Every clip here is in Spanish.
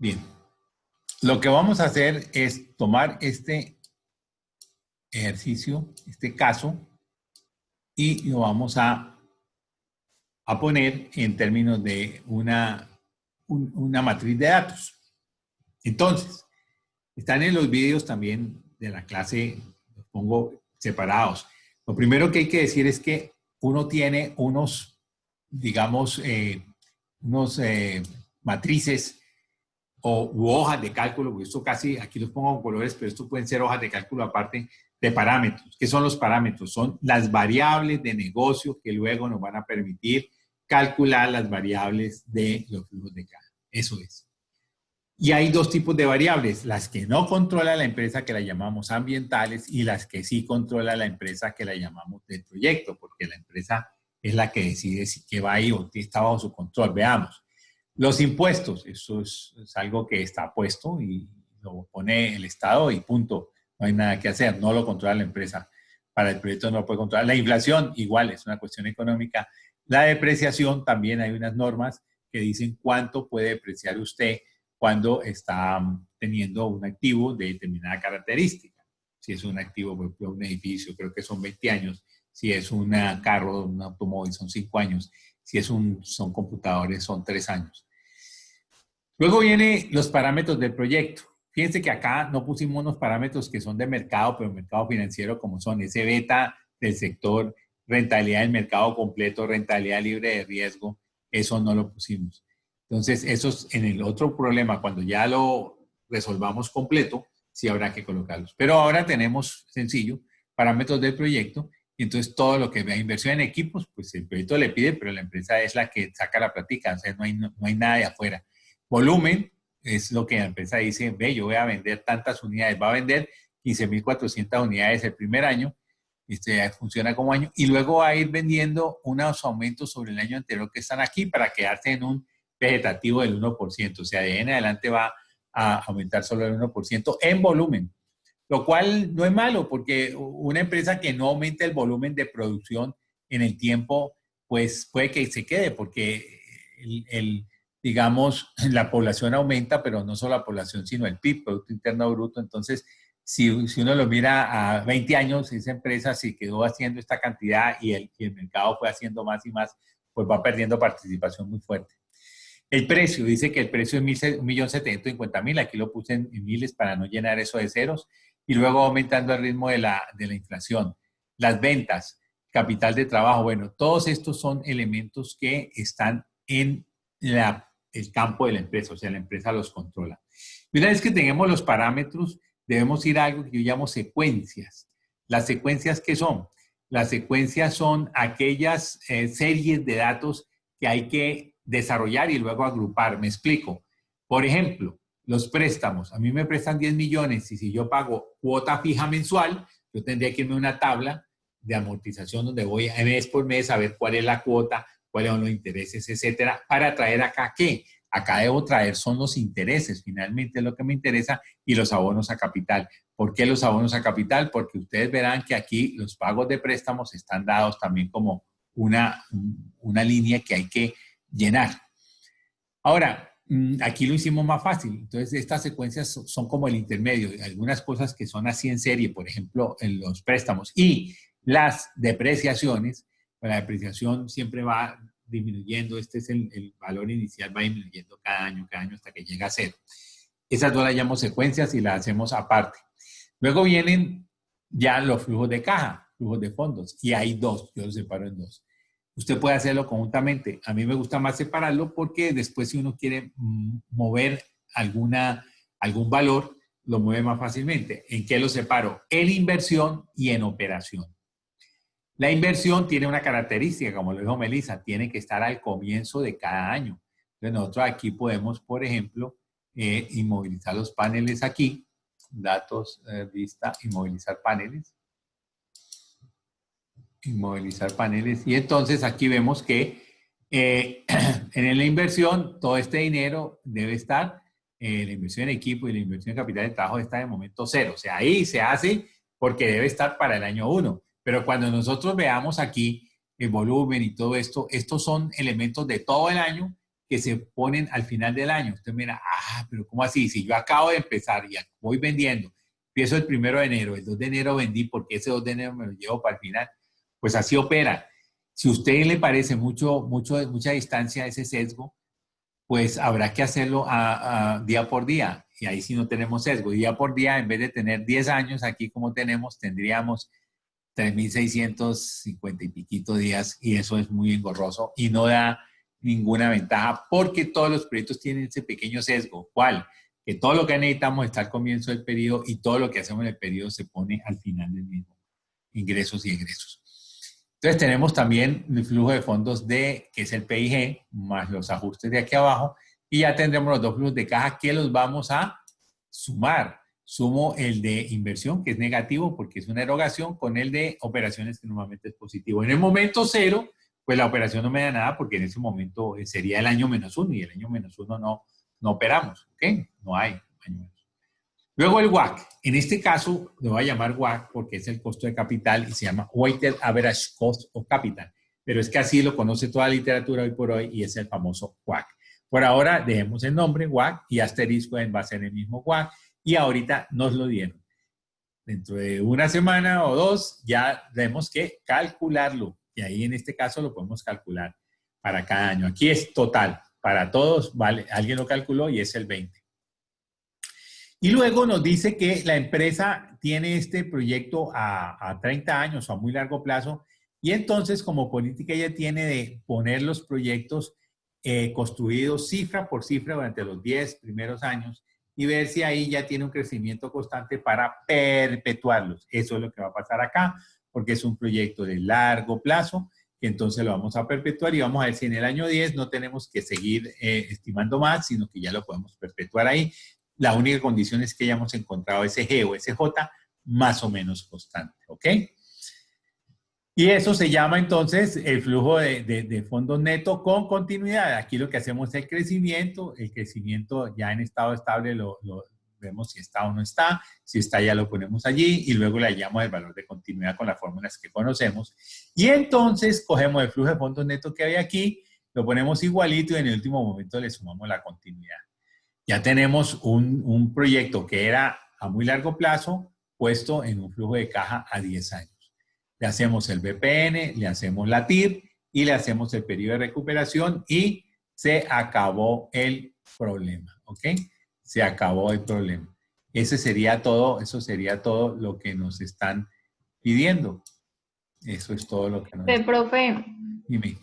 Bien, lo que vamos a hacer es tomar este ejercicio, este caso, y lo vamos a poner en términos de una matriz de datos. Entonces, están en los vídeos también de la clase, los pongo separados. Lo primero que hay que decir es que uno tiene unos, digamos, matrices u hojas de cálculo, porque esto casi, aquí los pongo con colores, pero esto pueden ser hojas de cálculo aparte de parámetros. ¿Qué son los parámetros? Son las variables de negocio que luego nos van a permitir calcular las variables de los flujos de caja. Eso es. Y hay dos tipos de variables, las que no controla la empresa, que la llamamos ambientales, y las que sí controla la empresa, que la llamamos del proyecto, porque la empresa es la que decide si qué va ahí o qué está bajo su control. Veamos. Los impuestos, eso es algo que está puesto y lo pone el Estado y punto. No hay nada que hacer, no lo controla la empresa. Para el proyecto no lo puede controlar. La inflación, igual, es una cuestión económica. La depreciación, también hay unas normas que dicen cuánto puede depreciar usted cuando está teniendo un activo de determinada característica. Si es un activo, por ejemplo, un edificio, creo que son 20 años. Si es un carro, un automóvil, son 5 años. Si son computadores, son 3 años. Luego vienen los parámetros del proyecto. Fíjense que acá no pusimos unos parámetros que son de mercado, pero mercado financiero, como son ese beta del sector, rentabilidad del mercado completo, rentabilidad libre de riesgo. Eso no lo pusimos. Entonces, eso es en el otro problema, cuando ya lo resolvamos completo, sí habrá que colocarlos. Pero ahora tenemos, sencillo, parámetros del proyecto, y entonces todo lo que vea inversión en equipos, pues el proyecto le pide, pero la empresa es la que saca la plática, o sea, no hay nada de afuera. Volumen es lo que la empresa dice, ve, yo voy a vender tantas unidades, va a vender 15.400 unidades el primer año, funciona como año, y luego va a ir vendiendo unos aumentos sobre el año anterior que están aquí para quedarse en un vegetativo del 1%, o sea, de ahí en adelante va a aumentar solo el 1% en volumen, lo cual no es malo, porque una empresa que no aumenta el volumen de producción en el tiempo, pues puede que se quede, porque digamos, la población aumenta, pero no solo la población, sino el PIB, Producto Interno Bruto. Entonces, si uno lo mira a 20 años, esa empresa se quedó haciendo esta cantidad y el mercado fue haciendo más y más, pues va perdiendo participación muy fuerte. El precio, dice que el precio es 1.750.000, aquí lo puse en miles para no llenar eso de ceros, y luego aumentando el ritmo de la inflación. Las ventas, capital de trabajo, bueno, todos estos son elementos que están en el campo de la empresa, o sea, la empresa los controla. Y una vez que tengamos los parámetros, debemos ir a algo que yo llamo secuencias. ¿Las secuencias qué son? Las secuencias son aquellas series de datos que hay que desarrollar y luego agrupar. Me explico. Por ejemplo, los préstamos. A mí me prestan 10 millones y si yo pago cuota fija mensual, yo tendría que irme a una tabla de amortización donde voy mes por mes a ver cuál es la cuota, cuáles son los intereses, etcétera, para traer acá ¿qué? Acá debo traer son los intereses, finalmente es lo que me interesa, y los abonos a capital. ¿Por qué los abonos a capital? Porque ustedes verán que aquí los pagos de préstamos están dados también como una línea que hay que llenar. Ahora, aquí lo hicimos más fácil. Entonces, estas secuencias son como el intermedio. Algunas cosas que son así en serie, por ejemplo, en los préstamos y las depreciaciones. La depreciación siempre va disminuyendo. Este es el valor inicial, va disminuyendo cada año hasta que llega a cero. Esas dos las llamamos secuencias y las hacemos aparte. Luego vienen ya los flujos de caja, flujos de fondos, y hay dos, yo los separo en dos. Usted puede hacerlo conjuntamente. A mí me gusta más separarlo porque después si uno quiere mover algún valor, lo mueve más fácilmente. ¿En qué lo separo? En inversión y en operación. La inversión tiene una característica, como lo dijo Melissa, tiene que estar al comienzo de cada año. Entonces nosotros aquí podemos, por ejemplo, inmovilizar los paneles aquí, datos, vista, inmovilizar paneles. Inmovilizar paneles. Y entonces aquí vemos que en la inversión, todo este dinero debe estar, la inversión en equipo y la inversión en capital de trabajo está en el momento cero. O sea, ahí se hace porque debe estar para el año 1. Pero cuando nosotros veamos aquí el volumen y todo esto, estos son elementos de todo el año que se ponen al final del año. Usted mira, pero ¿cómo así? Si yo acabo de empezar y voy vendiendo, empiezo el 1 de enero, el 2 de enero vendí, porque ese 2 de enero me lo llevo para el final. Pues así opera. Si a usted le parece mucha distancia ese sesgo, pues habrá que hacerlo a día por día. Y ahí sí no tenemos sesgo. Día por día, en vez de tener 10 años aquí como tenemos, tendríamos 3.650 y piquito días, y eso es muy engorroso y no da ninguna ventaja porque todos los proyectos tienen ese pequeño sesgo. ¿Cuál? Que todo lo que necesitamos está al comienzo del periodo y todo lo que hacemos en el periodo se pone al final del mismo. Ingresos y egresos. Entonces tenemos también el flujo de fondos que es el PIG, más los ajustes de aquí abajo, y ya tendremos los dos flujos de caja que los vamos a sumar. Sumo el de inversión, que es negativo porque es una erogación, con el de operaciones, que normalmente es positivo. En el momento cero, pues la operación no me da nada porque en ese momento sería el año -1 y el año -1 no operamos, ¿ok? No hay año menos. Luego el WACC. En este caso, lo voy a llamar WACC porque es el costo de capital y se llama Weighted Average Cost of Capital. Pero es que así lo conoce toda la literatura hoy por hoy y es el famoso WACC. Por ahora, dejemos el nombre WACC y asterisco va a ser el mismo WACC. Y ahorita nos lo dieron. Dentro de una semana o dos ya tenemos que calcularlo. Y ahí en este caso lo podemos calcular para cada año. Aquí es total. Para todos, vale, alguien lo calculó y es el 20. Y luego nos dice que la empresa tiene este proyecto a 30 años o a muy largo plazo. Y entonces, como política, ella tiene de poner los proyectos construidos cifra por cifra durante los 10 primeros años y ver si ahí ya tiene un crecimiento constante para perpetuarlos. Eso es lo que va a pasar acá, porque es un proyecto de largo plazo, que entonces lo vamos a perpetuar y vamos a ver si en el año 10 no tenemos que seguir estimando más, sino que ya lo podemos perpetuar ahí. La única condición es que hayamos encontrado ese G o ese J más o menos constante, ¿ok? Y eso se llama entonces el flujo de fondos neto con continuidad. Aquí lo que hacemos es el crecimiento ya en estado estable lo vemos si está o no está, si está ya lo ponemos allí y luego le hallamos el valor de continuidad con las fórmulas que conocemos. Y entonces cogemos el flujo de fondos neto que hay aquí, lo ponemos igualito y en el último momento le sumamos la continuidad. Ya tenemos un proyecto que era a muy largo plazo puesto en un flujo de caja a 10 años. Le hacemos el BPN, le hacemos la TIR y le hacemos el periodo de recuperación y se acabó el problema, ¿ok? Se acabó el problema. Eso sería todo lo que nos están pidiendo. Eso es todo lo que nos están pidiendo. Profe, Dime.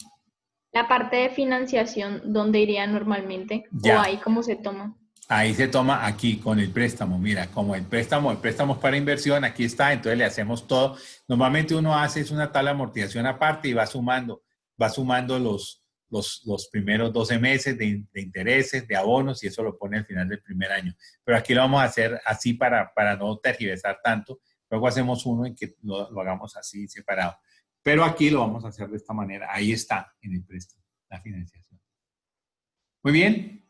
la parte de financiación, ¿dónde iría normalmente? Ya. ¿O ahí cómo se toma? Ahí se toma aquí con el préstamo. Mira, como el préstamo es para inversión, aquí está, entonces le hacemos todo. Normalmente uno hace es una tabla de amortización aparte y va sumando los primeros 12 meses de intereses, de abonos, y eso lo pone al final del primer año. Pero aquí lo vamos a hacer así para no tergiversar tanto. Luego hacemos uno en que lo hagamos así separado. Pero aquí lo vamos a hacer de esta manera. Ahí está en el préstamo, la financiación. Muy bien.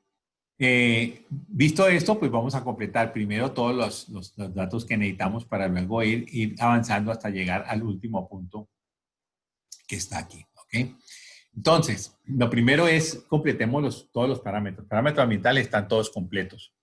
Visto esto, pues vamos a completar primero todos los datos que necesitamos para luego ir avanzando hasta llegar al último punto que está aquí, ¿ok? Entonces, lo primero es completemos todos los parámetros. Parámetros ambientales están todos completos.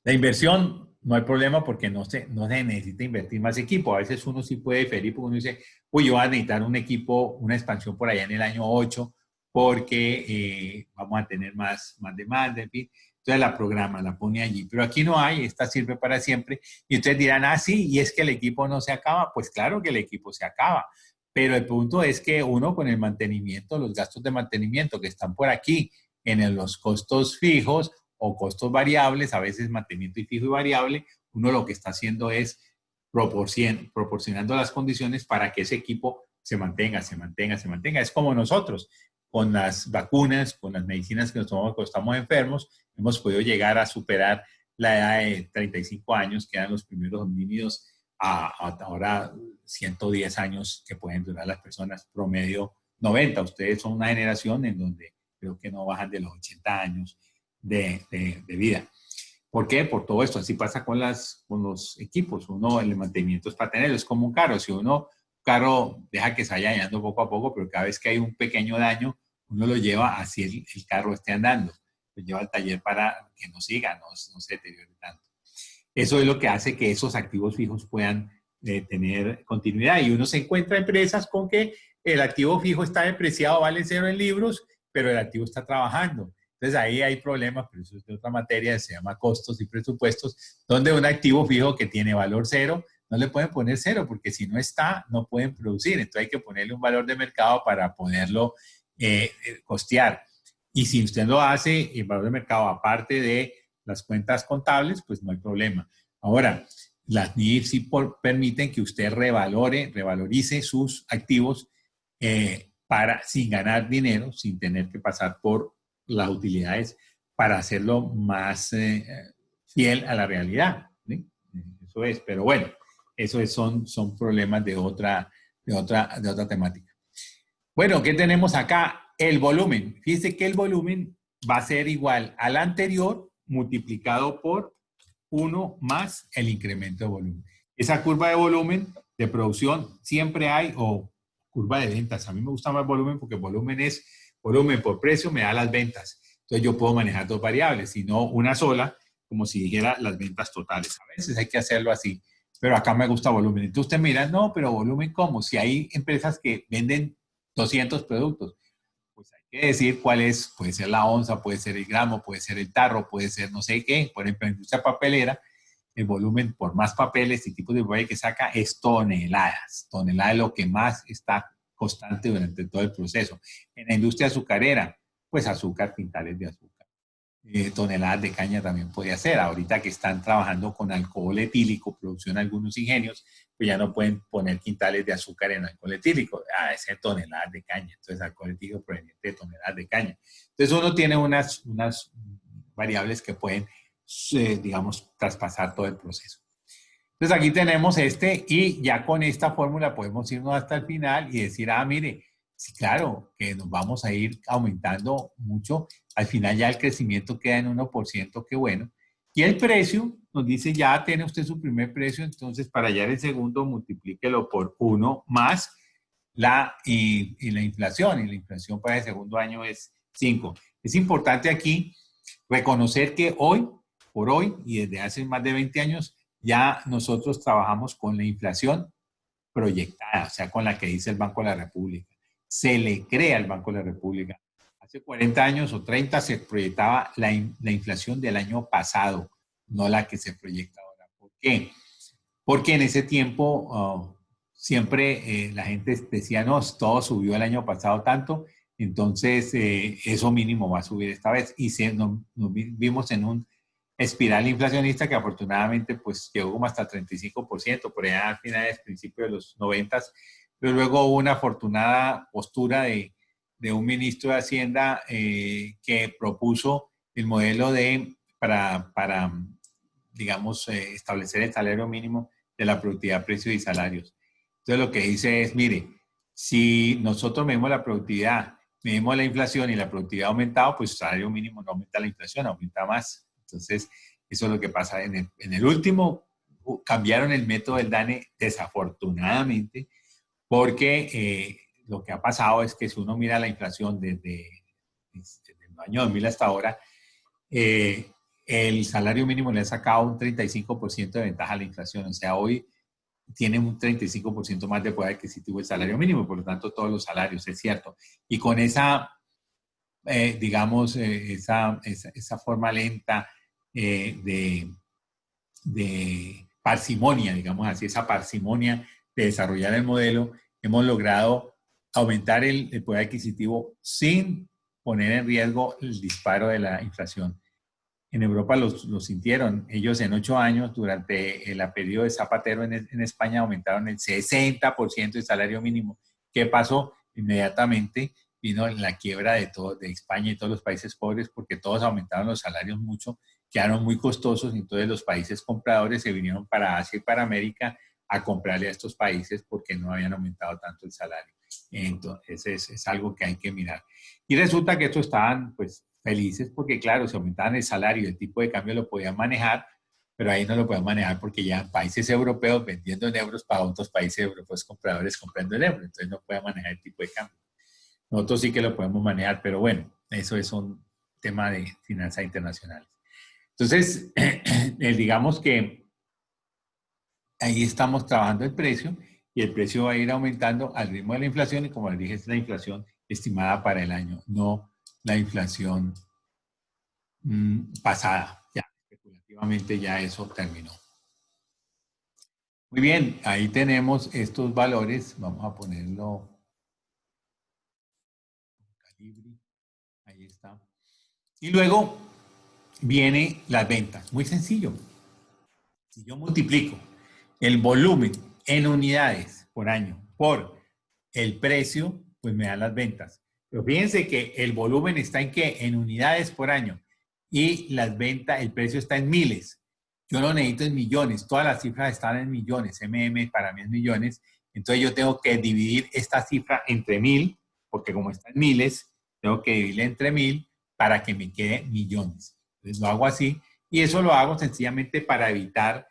La inversión, no hay problema porque no se necesita invertir más equipo. A veces uno sí puede diferir porque uno dice, uy, yo voy a necesitar un equipo, una expansión por allá en el año 8 porque vamos a tener más demanda, en fin. Entonces la programa, la pone allí. Pero aquí no hay, esta sirve para siempre. Y ustedes dirán, sí, y es que el equipo no se acaba. Pues claro que el equipo se acaba. Pero el punto es que uno con el mantenimiento, los gastos de mantenimiento que están por aquí en los costos fijos o costos variables, a veces mantenimiento y fijo y variable, uno lo que está haciendo es proporcionando las condiciones para que ese equipo se mantenga. Es como nosotros, con las vacunas, con las medicinas que nos tomamos cuando estamos enfermos, hemos podido llegar a superar la edad de 35 años, que eran los primeros homínidos, a ahora 110 años que pueden durar las personas, promedio 90. Ustedes son una generación en donde creo que no bajan de los 80 años de vida. ¿Por qué? Por todo esto. Así pasa con los equipos. El mantenimiento es para tenerlo. Es como un carro. Si carro deja que se vaya dañando poco a poco, pero cada vez que hay un pequeño daño, Uno lo lleva así el carro esté andando, lo lleva al taller para que no siga, no se deteriore tanto. Eso es lo que hace que esos activos fijos puedan tener continuidad. Y uno se encuentra empresas con que el activo fijo está depreciado, vale cero en libros, pero el activo está trabajando. Entonces ahí hay problemas, pero eso es de otra materia, se llama costos y presupuestos, donde un activo fijo que tiene valor cero, no le pueden poner cero, porque si no está, no pueden producir. Entonces hay que ponerle un valor de mercado para poderlo costear. Y si usted lo hace, el valor de mercado, aparte de las cuentas contables, pues no hay problema. Ahora, las NIF sí permiten que usted revalorice sus activos sin ganar dinero, sin tener que pasar por las utilidades para hacerlo más fiel a la realidad, ¿sí? Eso es, pero bueno, son problemas de otra temática. Bueno, ¿qué tenemos acá? El volumen. Fíjese que el volumen va a ser igual al anterior multiplicado por 1 más el incremento de volumen. Esa curva de volumen de producción siempre hay, o curva de ventas. A mí me gusta más volumen porque volumen es volumen por precio, me da las ventas. Entonces yo puedo manejar dos variables, y no una sola, como si dijera las ventas totales. A veces hay que hacerlo así, pero acá me gusta volumen. Entonces usted mira, no, pero volumen ¿cómo? Si hay empresas que venden 200 productos, pues hay que decir cuál es, puede ser la onza, puede ser el gramo, puede ser el tarro, puede ser no sé qué. Por ejemplo, en industria papelera, el volumen por más papeles y tipos de papel que saca es toneladas. Toneladas es lo que más está constante durante todo el proceso. En la industria azucarera, pues azúcar, quintales de azúcar. Toneladas de caña también puede hacer. Ahorita que están trabajando con alcohol etílico, producción de algunos ingenios, pues ya no pueden poner quintales de azúcar en alcohol etílico. Es toneladas de caña. Entonces, alcohol etílico proveniente de toneladas de caña. Entonces, uno tiene unas variables que pueden, digamos, traspasar todo el proceso. Entonces, aquí tenemos y ya con esta fórmula podemos irnos hasta el final y decir, mire, sí, claro, que nos vamos a ir aumentando mucho. Al final ya el crecimiento queda en 1%, qué bueno. Y el precio nos dice, ya tiene usted su primer precio, entonces para hallar el segundo, multiplíquelo por 1 más la inflación. Y la inflación para el segundo año es 5. Es importante aquí reconocer que por hoy, y desde hace más de 20 años, ya nosotros trabajamos con la inflación proyectada, o sea, con la que dice el Banco de la República. Se le crea al Banco de la República. Hace 40 años o 30 se proyectaba la inflación del año pasado, no la que se proyecta ahora. ¿Por qué? Porque en ese tiempo siempre la gente decía, no, todo subió el año pasado tanto, entonces eso mínimo va a subir esta vez. Y nos vimos en un espiral inflacionista que afortunadamente pues llegó como hasta el 35%, por allá a finales, principios de los 90, pero luego hubo una afortunada postura de un ministro de Hacienda que propuso el modelo para digamos, establecer el salario mínimo de la productividad, precios y salarios. Entonces lo que dice es, mire, si nosotros medimos la productividad, medimos la inflación y la productividad ha aumentado, pues el salario mínimo no aumenta la inflación, aumenta más. Entonces, eso es lo que pasa. En el último, cambiaron el método del DANE desafortunadamente, porque lo que ha pasado es que si uno mira la inflación desde el año 2000 hasta ahora, el salario mínimo le ha sacado un 35% de ventaja a la inflación. O sea, hoy tiene un 35% más de poder adquisitivo el salario mínimo, por lo tanto todos los salarios, es cierto. Y con esa, digamos, esa forma lenta de parsimonia, digamos así, esa parsimonia de desarrollar el modelo, hemos logrado aumentar el poder adquisitivo sin poner en riesgo el disparo de la inflación. En Europa lo sintieron. Ellos en 8 años, durante el periodo de Zapatero en España, aumentaron el 60% del salario mínimo. ¿Qué pasó? Inmediatamente vino la quiebra de España y todos los países pobres, porque todos aumentaron los salarios mucho, quedaron muy costosos, y entonces los países compradores se vinieron para Asia y para América a comprarle a estos países porque no habían aumentado tanto el salario. Entonces es algo que hay que mirar. Y resulta que estos estaban pues felices porque, claro, se aumentaban el salario y el tipo de cambio lo podían manejar, pero ahí no lo podían manejar porque ya países europeos vendiendo en euros para otros países europeos compradores comprando en euros, entonces no podían manejar el tipo de cambio. Nosotros sí que lo podemos manejar, pero bueno, eso es un tema de finanzas internacionales. Entonces, digamos que ahí estamos trabajando el precio y el precio va a ir aumentando al ritmo de la inflación y como les dije, es la inflación estimada para el año, no la inflación pasada. Ya, especulativamente ya eso terminó. Muy bien, ahí tenemos estos valores. Vamos a ponerlo calibre. Ahí está. Y luego viene las ventas. Muy sencillo. Si yo multiplico el volumen en unidades por año por el precio, pues me dan las ventas. Pero fíjense que el volumen está en qué? En unidades por año. Y las ventas, el precio está en miles. Yo lo necesito en millones. Todas las cifras están en millones. para mí es millones. Entonces yo tengo que dividir esta cifra entre 1000, porque como está en miles, tengo que dividirla entre 1000 para que me quede millones. Entonces lo hago así. Y eso lo hago sencillamente para evitar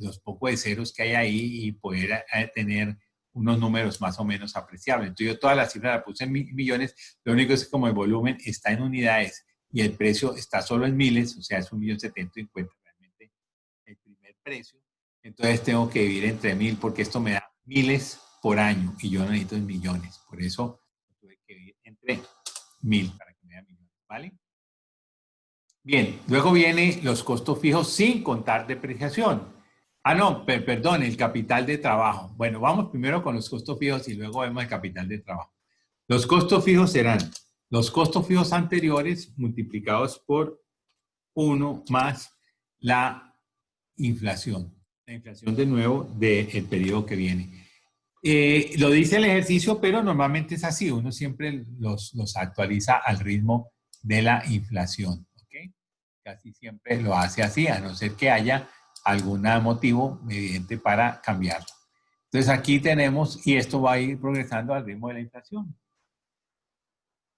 los pocos de ceros que hay ahí y poder tener unos números más o menos apreciables. Entonces yo todas las cifras las puse en millones, lo único es que como el volumen está en unidades y el precio está solo en miles, o sea, es 1.750.000 realmente el primer precio, entonces tengo que dividir entre 1000 porque esto me da miles por año y yo no necesito en millones, por eso tuve que dividir entre 1000 para que me dé millones, ¿vale? Bien, luego vienen los costos fijos sin contar depreciación. Ah, no, perdón, el capital de trabajo. Bueno, vamos primero con los costos fijos y luego vemos el capital de trabajo. Los costos fijos serán los costos fijos anteriores multiplicados por 1 más la inflación. La inflación de nuevo del periodo que viene. Lo dice el ejercicio, pero normalmente es así. Uno siempre los actualiza al ritmo de la inflación. ¿Okay? Casi siempre lo hace así, a no ser que haya algún motivo evidente para cambiarlo. Entonces aquí tenemos, y esto va a ir progresando al ritmo de la inflación.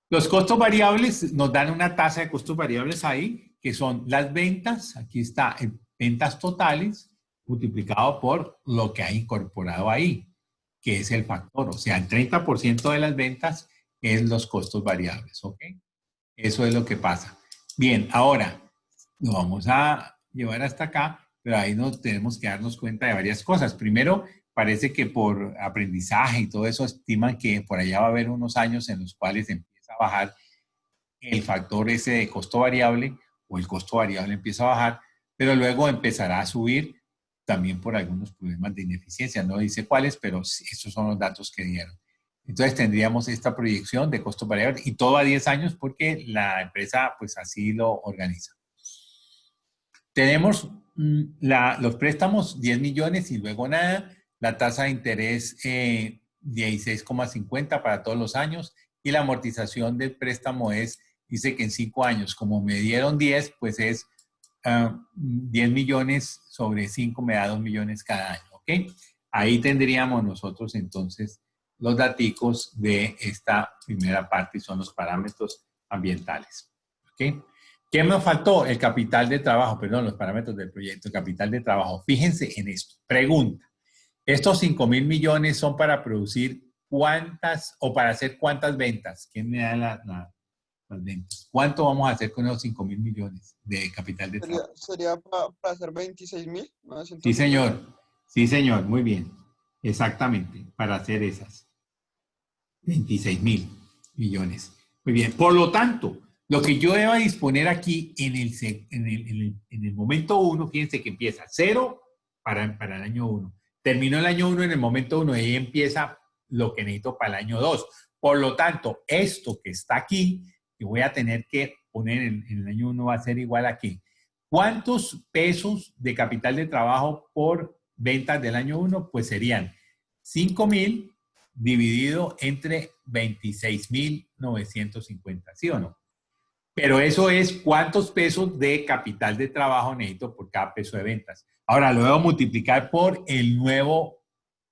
Los costos variables nos dan una tasa de costos variables ahí, que son las ventas, aquí está, ventas totales, multiplicado por lo que ha incorporado ahí, que es el factor. O sea, el 30% de las ventas es los costos variables, ¿ok? Eso es lo que pasa. Bien, ahora, lo vamos a llevar hasta acá, pero ahí nos tenemos que darnos cuenta de varias cosas. Primero, parece que por aprendizaje y todo eso estiman que por allá va a haber unos años en los cuales empieza a bajar el factor ese de costo variable o el costo variable empieza a bajar, pero luego empezará a subir también por algunos problemas de ineficiencia. No dice cuáles, pero estos son los datos que dieron. Entonces tendríamos esta proyección de costo variable y todo a 10 años porque la empresa pues así lo organiza. Tenemos los préstamos 10 millones y luego nada, la tasa de interés 16,50 para todos los años y la amortización del préstamo es, dice que en 5 años, como me dieron 10, pues es 10 millones sobre 5 me da 2 millones cada año, ¿ok? Ahí tendríamos nosotros entonces los daticos de esta primera parte y son los parámetros ambientales, ¿ok? ¿Qué me faltó? El capital de trabajo, perdón, los parámetros del proyecto, el capital de trabajo. Fíjense en esto. Pregunta. ¿Estos 5.000 millones son para producir cuántas o para hacer cuántas ventas? ¿Quién me da las ventas? ¿Cuánto vamos a hacer con esos 5.000 millones de capital de trabajo? Sería para hacer 26.000. Sí, señor. Sí, señor. Muy bien. Exactamente. Para hacer esas 26.000 millones. Muy bien. Por lo tanto, lo que yo deba disponer aquí en el momento 1, fíjense que empieza 0 para el año 1. Terminó el año 1 en el momento 1 y ahí empieza lo que necesito para el año 2. Por lo tanto, esto que está aquí, que voy a tener que poner en el año 1 va a ser igual a ¿qué? ¿Cuántos pesos de capital de trabajo por ventas del año 1? Pues serían 5.000 dividido entre 26.950, ¿sí o no? Pero eso es cuántos pesos de capital de trabajo necesito por cada peso de ventas. Ahora lo debo multiplicar por el nuevo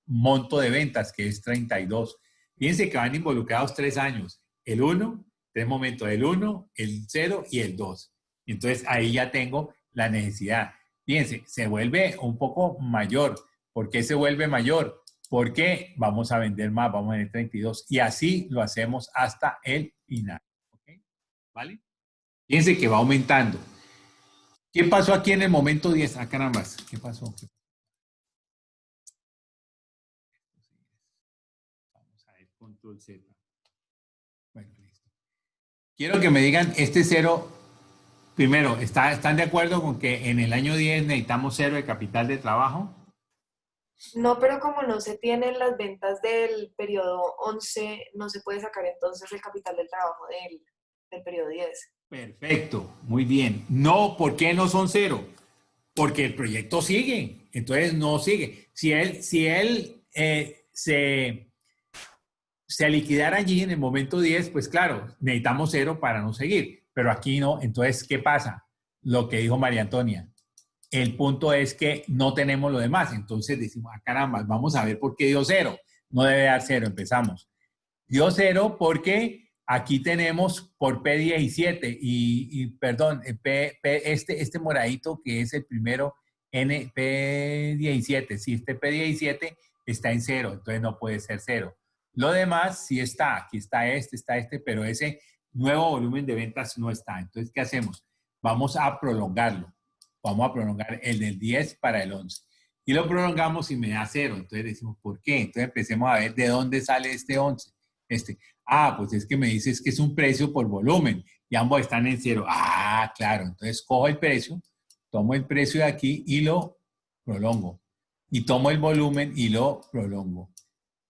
monto de ventas, que es 32. Fíjense que van involucrados 3 años. El 1, 3 momentos, el 1, el 0 y el 2. Entonces ahí ya tengo la necesidad. Fíjense, se vuelve un poco mayor. ¿Por qué se vuelve mayor? porque vamos a vender más, vamos a vender 32. Y así lo hacemos hasta el final. ¿Ok? ¿Vale? Fíjense que va aumentando. ¿Qué pasó aquí en el momento 10? Ah, caramba, ¿qué pasó? Vamos a ver, control Z. Bueno, listo. Quiero que me digan este cero. Primero, ¿están de acuerdo con que en el año 10 necesitamos cero de capital de trabajo? No, pero como no se tienen las ventas del periodo 11, no se puede sacar entonces el capital del trabajo del periodo 10. Perfecto, muy bien. No, ¿por qué no son cero? Porque el proyecto sigue, entonces no sigue. Si él se liquidara allí en el momento 10, pues claro, necesitamos cero para no seguir, pero aquí no. Entonces, ¿qué pasa? Lo que dijo María Antonia. El punto es que no tenemos lo demás, entonces decimos, ah, caramba, vamos a ver por qué dio cero. No debe dar cero, empezamos. Dio cero porque aquí tenemos por P17 perdón, este moradito que es el primero, P17, si este P17 está en cero, entonces no puede ser cero. Lo demás sí está, aquí está este, pero ese nuevo volumen de ventas no está. Entonces, ¿qué hacemos? Vamos a prolongarlo. Vamos a prolongar el del 10 para el 11. Y lo prolongamos y me da cero. Entonces decimos, ¿por qué? Entonces empecemos a ver de dónde sale este 11. Pues es que me dices que es un precio por volumen y ambos están en cero. Ah, claro. Entonces cojo el precio, tomo el precio de aquí y lo prolongo. Y tomo el volumen y lo prolongo.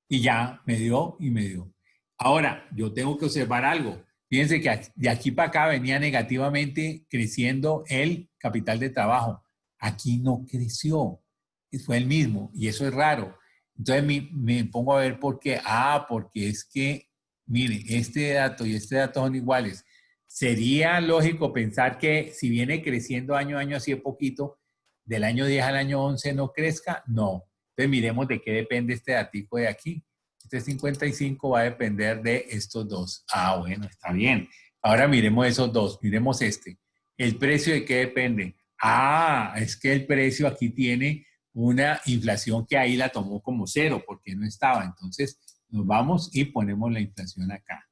Y ya me dio y me dio. Ahora, yo tengo que observar algo. Fíjense que de aquí para acá venía negativamente creciendo el capital de trabajo. Aquí no creció, fue el mismo y eso es raro. Entonces me pongo a ver por qué. Porque es que, mire, este dato y este dato son iguales. Sería lógico pensar que si viene creciendo año a año así de poquito, del año 10 al año 11 no crezca. No. Entonces miremos de qué depende este datico de aquí. Este 55 va a depender de estos dos. Bueno, está bien. Ahora miremos esos dos. Miremos este. ¿El precio de qué depende? Es que el precio aquí tiene una inflación que ahí la tomó como cero porque no estaba. Entonces nos vamos y ponemos la inflación acá.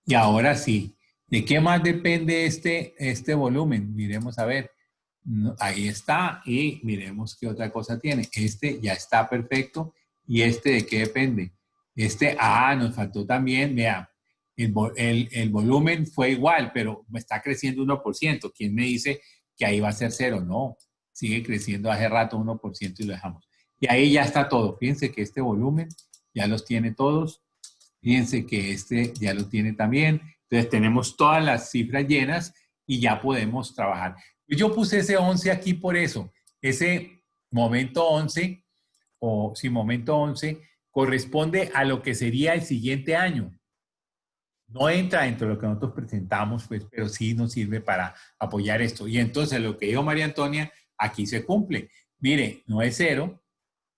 Y ahora sí, ¿de qué más depende este volumen? Miremos a ver. Ahí está y miremos qué otra cosa tiene. Este ya está perfecto. ¿Y este de qué depende? Nos faltó también, vea, el volumen fue igual, pero está creciendo 1%. ¿Quién me dice que ahí va a ser cero? No, sigue creciendo hace rato 1% y lo dejamos. Y ahí ya está todo. Fíjense que este volumen ya los tiene todos. Fíjense que este ya lo tiene también. Entonces tenemos todas las cifras llenas y ya podemos trabajar. Yo puse ese 11 aquí por eso. Ese momento 11, momento 11, corresponde a lo que sería el siguiente año. No entra dentro de lo que nosotros presentamos, pues, pero sí nos sirve para apoyar esto. Y entonces lo que dijo María Antonia, aquí se cumple. Mire, no es cero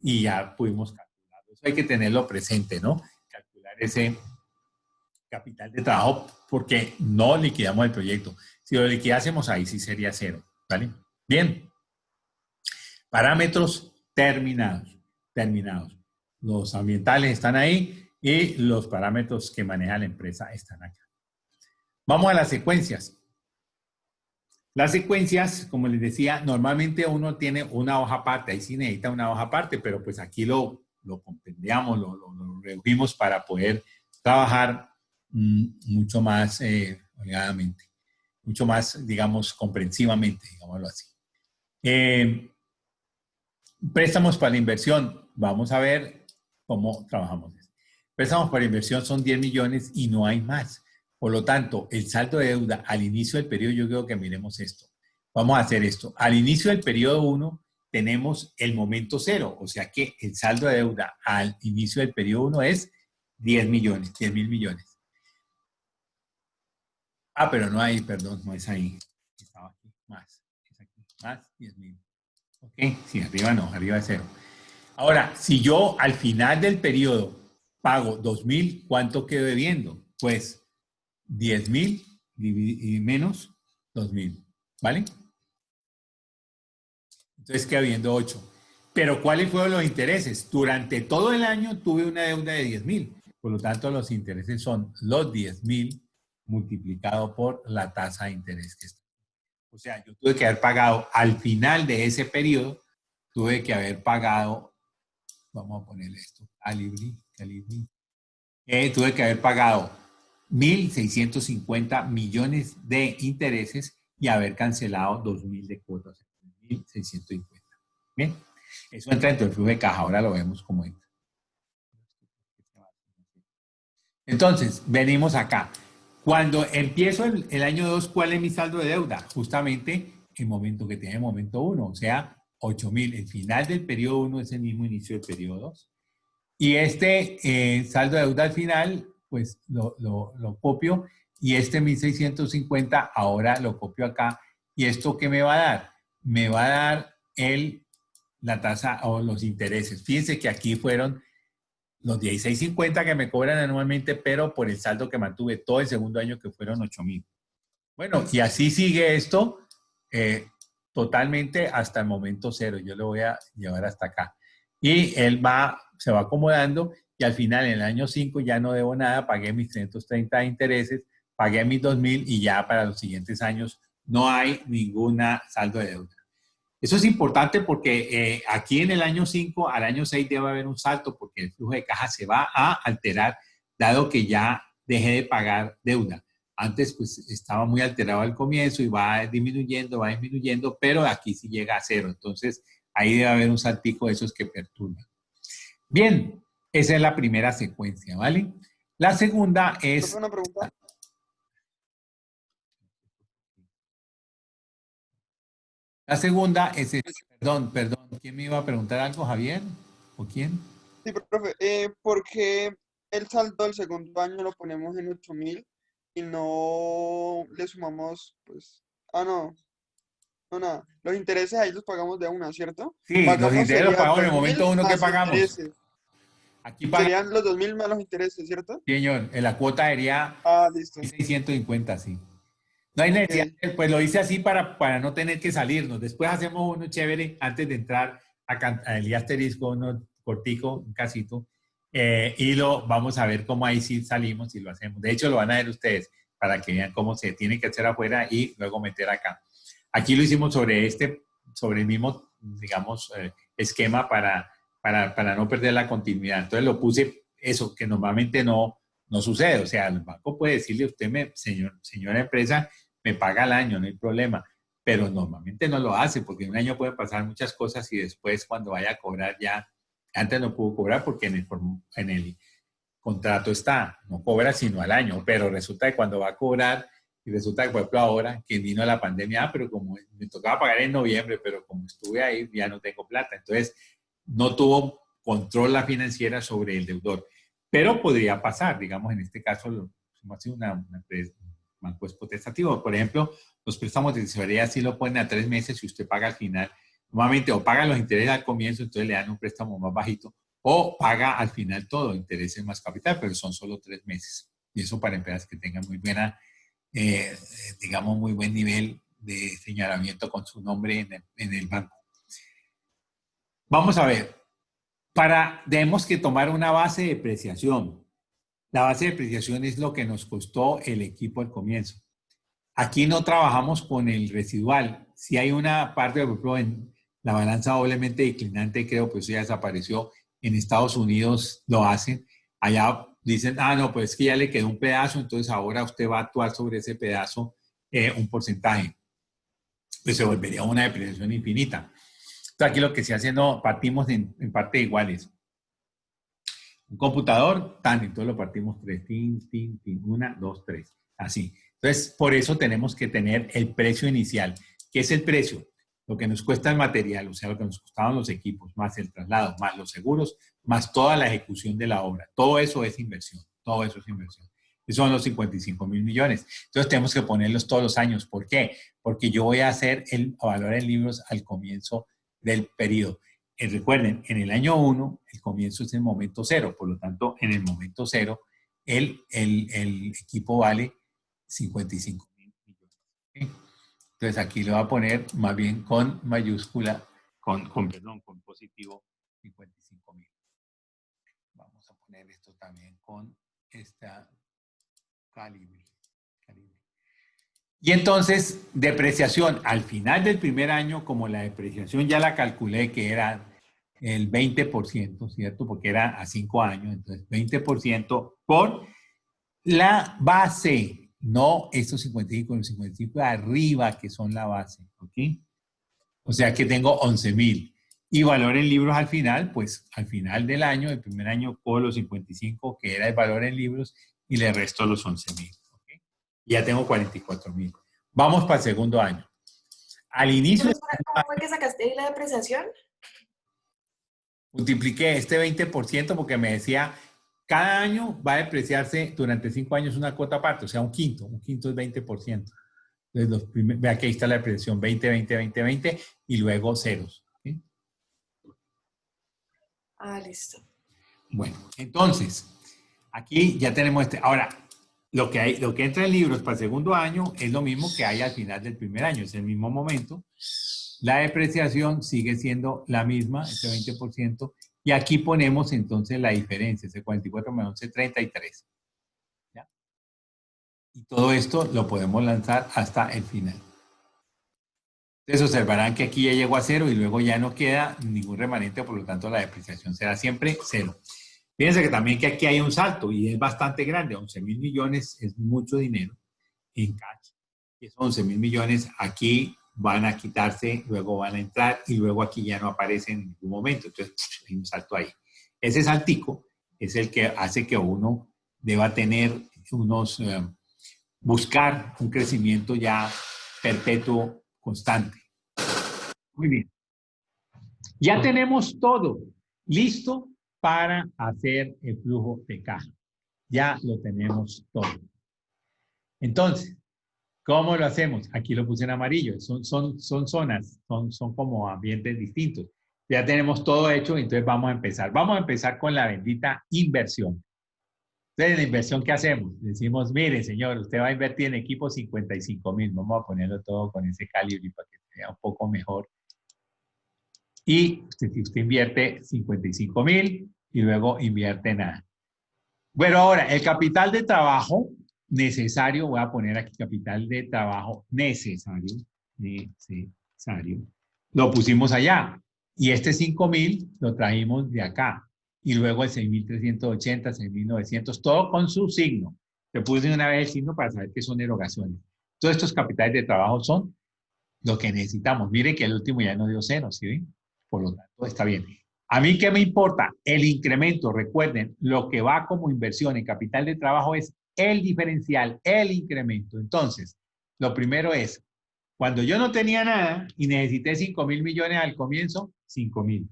y ya pudimos calcularlo. Eso hay que tenerlo presente, ¿no? Calcular ese capital de trabajo porque no liquidamos el proyecto. Si lo liquidásemos ahí sí sería cero, ¿vale? Bien. Parámetros terminados. Los ambientales están ahí y los parámetros que maneja la empresa están acá. Vamos a las secuencias. Las secuencias, como les decía, normalmente uno tiene una hoja aparte, ahí sí necesita una hoja aparte, pero pues aquí lo compendiamos, lo redujimos para poder trabajar mucho más holgadamente, mucho más, digamos, comprensivamente, digámoslo así. Préstamos para la inversión. Vamos a ver cómo trabajamos. Préstamos para inversión son 10 millones y no hay más. Por lo tanto, el saldo de deuda al inicio del periodo, yo creo que miremos esto. Vamos a hacer esto. Al inicio del periodo 1 tenemos el momento cero, o sea que el saldo de deuda al inicio del periodo 1 es 10 millones, 10 mil millones. Pero no hay, perdón, no es ahí. Estaba aquí, más. Es aquí, más 10 mil. Ok, sí, arriba no, arriba es cero. Ahora, si yo al final del periodo pago 2.000, ¿cuánto quedo debiendo? Pues 10.000 menos 2.000, ¿vale? Entonces queda debiendo 8. Pero ¿cuáles fueron los intereses? Durante todo el año tuve una deuda de 10.000. Por lo tanto, los intereses son los 10.000 multiplicado por la tasa de interés que está. O sea, yo tuve que haber pagado al final de ese periodo, tuve que haber pagado, vamos a ponerle esto, tuve que haber pagado 1.650 millones de intereses y haber cancelado 2.000 de cuotas, 1.650. Bien, eso entra dentro del flujo de caja, ahora lo vemos como entra. Entonces, venimos acá. Cuando empiezo el año 2, ¿cuál es mi saldo de deuda? Justamente el momento que tiene el momento 1, o sea, 8.000. El final del periodo 1 es el mismo inicio del periodo 2. Y este saldo de deuda al final, pues lo copio. Y este 1.650 ahora lo copio acá. ¿Y esto qué me va a dar? Me va a dar la tasa o los intereses. Fíjense que aquí fueron los 16.50 que me cobran anualmente, pero por el saldo que mantuve todo el segundo año, que fueron 8.000. Bueno, y así sigue esto totalmente hasta el momento 0. Yo lo voy a llevar hasta acá. Y él se va acomodando y al final, en el año 5, ya no debo nada, pagué mis 330 de intereses, pagué mis 2.000 y ya para los siguientes años no hay ninguna saldo de deuda. Eso es importante porque aquí en el año 5 al año 6 debe haber un salto porque el flujo de caja se va a alterar dado que ya dejé de pagar deuda. Antes pues estaba muy alterado al comienzo y va disminuyendo, pero aquí sí llega a 0. Entonces ahí debe haber un saltico de esos que perturban. Bien, esa es la primera secuencia, ¿vale? La segunda es... Una pregunta. La segunda es... Perdón, ¿quién me iba a preguntar algo, Javier? ¿O quién? Sí, profe, ¿por qué el saldo del segundo año lo ponemos en 8.000 y no le sumamos, pues, no, nada, los intereses ahí los pagamos de una, ¿cierto? Sí, los Pagamos intereses los sería pagamos en el 2.000 momento 1 que más pagamos. intereses, Aquí pagamos, serían los 2.000 más los intereses, ¿cierto? señor, en la cuota sería Listo, 650, sí. No hay ok, necesidad, pues lo hice así para no tener que salirnos. Después hacemos uno chévere antes de entrar a el asterisco, uno cortico, un casito, y lo vamos a ver cómo ahí sí salimos y lo hacemos. De hecho, lo van a ver ustedes para que vean cómo se tiene que hacer afuera y luego meter acá. Aquí lo hicimos sobre el mismo, digamos, esquema para no perder la continuidad. Entonces lo puse eso, que normalmente no sucede. O sea, el banco puede decirle a usted, señora empresa, me paga al año, no hay problema. Pero normalmente no lo hace, porque en un año pueden pasar muchas cosas y después cuando vaya a cobrar ya, antes no pudo cobrar porque en el contrato está, no cobra sino al año, pero resulta que cuando va a cobrar, y resulta que, por ejemplo, ahora que vino la pandemia, pero como me tocaba pagar en noviembre, pero como estuve ahí, ya no tengo plata. Entonces, no tuvo control la financiera sobre el deudor. Pero podría pasar, digamos, en este caso, ha sido un banco es potestativo. Por ejemplo, los préstamos de tesorería sí lo ponen a 3 meses y usted paga al final. Normalmente o paga los intereses al comienzo, entonces le dan un préstamo más bajito, o paga al final todo, intereses más capital, pero son solo 3 meses. Y eso para empresas que tengan muy buena, digamos, muy buen nivel de señalamiento con su nombre en el banco. Vamos a ver, tenemos que tomar una base de depreciación. La base de depreciación es lo que nos costó el equipo al comienzo. Aquí no trabajamos con el residual. Si hay una parte, por ejemplo, en la balanza doblemente declinante, creo que eso ya desapareció. En Estados Unidos lo hacen. Allá dicen, no, pues es que ya le quedó un pedazo, entonces ahora usted va a actuar sobre ese pedazo un porcentaje. Pues se volvería una depreciación infinita. Entonces aquí lo que se hace, no, partimos en partes iguales. Un computador, entonces lo partimos 3, 1, 2, 3, así. Entonces, por eso tenemos que tener el precio inicial. ¿Qué es el precio? Lo que nos cuesta el material, o sea, lo que nos costaban los equipos, más el traslado, más los seguros, más toda la ejecución de la obra. Todo eso es inversión, todo eso es inversión. Esos son los 55.000 millones. Entonces, tenemos que ponerlos todos los años. ¿Por qué? Porque yo voy a hacer el valor en libros al comienzo del periodo. Recuerden, en el año 1, el comienzo es el momento 0, por lo tanto, en el momento 0, el equipo vale 55.000 millones. ¿Okay? Entonces, aquí le voy a poner más bien con mayúscula, con positivo 55.000. Vamos a poner esto también con esta calibre. Y entonces, depreciación al final del primer año, como la depreciación ya la calculé que era el 20%, ¿cierto? Porque era a 5 años, entonces 20% por la base, no estos 55, los 55 de arriba que son la base, ¿ok? O sea que tengo 11.000. Y valor en libros al final, pues al final del año, el primer año, cojo los 55, que era el valor en libros, y le resto los 11.000. ¿Okay? Ya tengo 44.000. Vamos para el segundo año. Al inicio, ¿Cómo fue que sacaste ahí la depreciación? multipliqué este 20% porque me decía, cada año va a depreciarse durante 5 años una cuota aparte, o sea, un quinto es 20%. Entonces, vea que ahí está la depreciación 20, 20, 20, 20 y luego ceros. ¿Sí? Ah, listo. Bueno, entonces, aquí ya tenemos este. Ahora, lo que entra en libros para el segundo año es lo mismo que hay al final del primer año, es el mismo momento. La depreciación sigue siendo la misma, ese 20%, y aquí ponemos entonces la diferencia, ese 44 menos 11, 33. ¿Ya? Y todo esto lo podemos lanzar hasta el final. Entonces observarán que aquí ya llegó a cero y luego ya no queda ningún remanente, por lo tanto la depreciación será siempre cero. Fíjense que también que aquí hay un salto y es bastante grande, 11.000 millones es mucho dinero en cash. Y esos 11.000 millones aquí van a quitarse, luego van a entrar y luego aquí ya no aparecen en ningún momento. Entonces hay un salto ahí. Ese saltico es el que hace que uno deba tener buscar un crecimiento ya perpetuo, constante. Muy bien. Ya tenemos todo listo para hacer el flujo de caja. Ya lo tenemos todo. Entonces, ¿cómo lo hacemos? Aquí lo puse en amarillo. Son zonas, son como ambientes distintos. Ya tenemos todo hecho, entonces vamos a empezar. Vamos a empezar con la bendita inversión. Entonces, la inversión que hacemos, decimos, mire, señor, usted va a invertir en equipo 55.000. Vamos a ponerlo todo con ese calibre para que sea un poco mejor. Y si usted invierte 55.000 y luego invierte nada. Bueno, ahora, el capital de trabajo necesario, voy a poner aquí capital de trabajo necesario, lo pusimos allá. Y este 5.000 lo trajimos de acá. Y luego el 6.380, 6.900, todo con su signo. Le puse una vez el signo para saber que son erogaciones. Todos estos capitales de trabajo son lo que necesitamos. Miren que el último ya no dio cero, ¿sí ven? Por lo tanto, está bien. ¿A mí qué me importa? El incremento. Recuerden, lo que va como inversión en capital de trabajo es el diferencial, el incremento. Entonces, lo primero es, cuando yo no tenía nada y necesité 5.000 millones al comienzo, 5.000.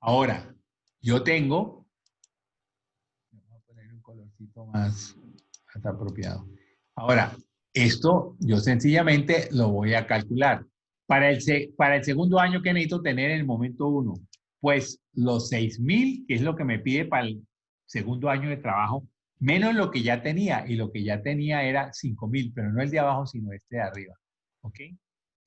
Ahora, yo tengo, vamos a poner un colorcito más apropiado. Ahora, esto yo sencillamente lo voy a calcular. Para el segundo año, ¿qué necesito tener en el momento 1? Pues los 6.000, que es lo que me pide para el segundo año de trabajo, menos lo que ya tenía. Y lo que ya tenía era 5.000, pero no el de abajo, sino este de arriba. ¿Ok?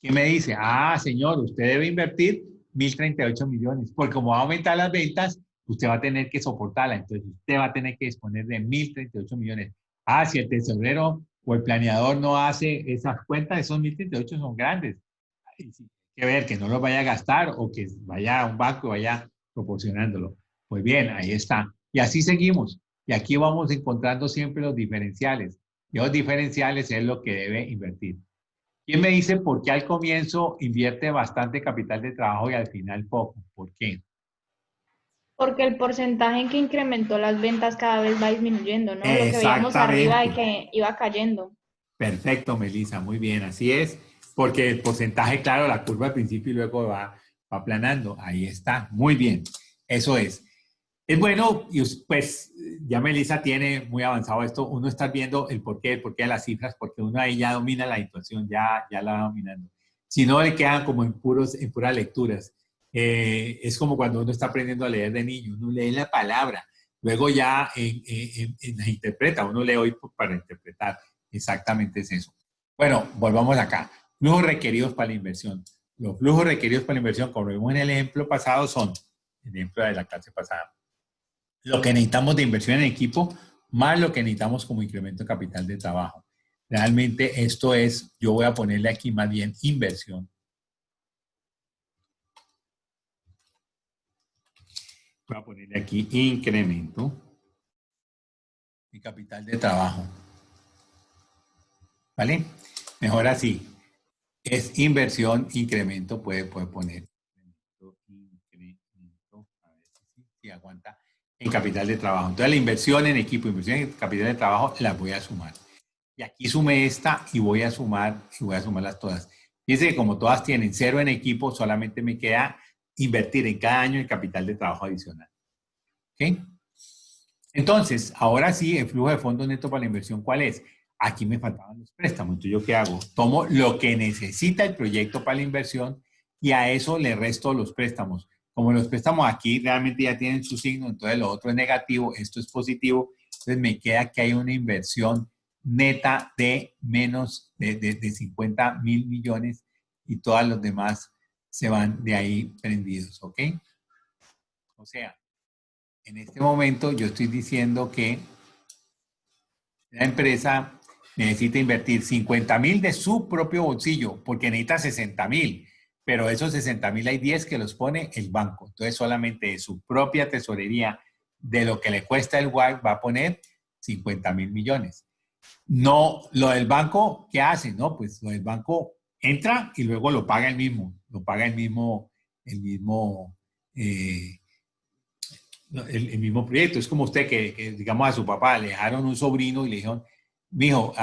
¿Qué me dice? Ah, señor, usted debe invertir 1.038 millones, porque como va a aumentar las ventas, usted va a tener que soportarla. Entonces, usted va a tener que disponer de 1.038 millones. Ah, si el tesorero o el planeador no hace esas cuentas, esos 1.038 son grandes. Hay que ver que no los vaya a gastar o que vaya a un banco y vaya proporcionándolo. Pues bien, ahí está. Y así seguimos. Y aquí vamos encontrando siempre los diferenciales. Y los diferenciales es lo que debe invertir. ¿Quién me dice por qué al comienzo invierte bastante capital de trabajo y al final poco? ¿Por qué? Porque el porcentaje en que incrementó las ventas cada vez va disminuyendo, ¿no? Lo que veíamos arriba de Exactamente. que iba cayendo. Perfecto, Melissa, muy bien, así es. Porque el porcentaje, claro, la curva al principio y luego va aplanando. Ahí está, muy bien. Eso es. Es bueno, y pues ya Melissa tiene muy avanzado esto, uno está viendo el porqué de las cifras, porque uno ahí ya domina la intuición, ya la va dominando. Si no, le quedan como en puras lecturas. Es como cuando uno está aprendiendo a leer de niño, uno lee la palabra, luego ya la interpreta, uno lee hoy para interpretar. Exactamente es eso. Bueno, volvamos acá. Flujos requeridos para la inversión. los flujos requeridos para la inversión, como vimos en el ejemplo pasado, son, el ejemplo de la clase pasada, lo que necesitamos de inversión en equipo, más lo que necesitamos como incremento de capital de trabajo. Realmente esto es, yo voy a ponerle aquí más bien inversión. Voy a ponerle aquí incremento de capital de trabajo. ¿Vale? Mejor así. Es inversión, incremento, puede poner. Incremento, a ver si aguanta, en capital de trabajo. Entonces la inversión en equipo, inversión en capital de trabajo, las voy a sumar. Y aquí sumé esta y voy a sumarlas todas. Fíjense que como todas tienen 0 en equipo, solamente me queda invertir en cada año el capital de trabajo adicional. ¿Ok? Entonces, ahora sí, el flujo de fondos neto para la inversión, ¿cuál es? Aquí me faltaban los préstamos. Entonces, ¿yo qué hago? Tomo lo que necesita el proyecto para la inversión y a eso le resto los préstamos. Como los préstamos aquí realmente ya tienen su signo, entonces lo otro es negativo, esto es positivo, entonces me queda que hay una inversión neta de menos de 50.000 millones y todos los demás se van de ahí prendidos, ¿ok? O sea, en este momento yo estoy diciendo que la empresa necesita invertir 50.000 de su propio bolsillo porque necesita 60.000, pero esos 60.000 hay 10 que los pone el banco. Entonces solamente de su propia tesorería, de lo que le cuesta el WAC, va a poner 50.000 millones. No, lo del banco, ¿qué hace? No, pues lo del banco entra y luego lo paga el mismo el mismo proyecto. Es como usted que, digamos, a su papá le dejaron un sobrino y le dijeron, mijo,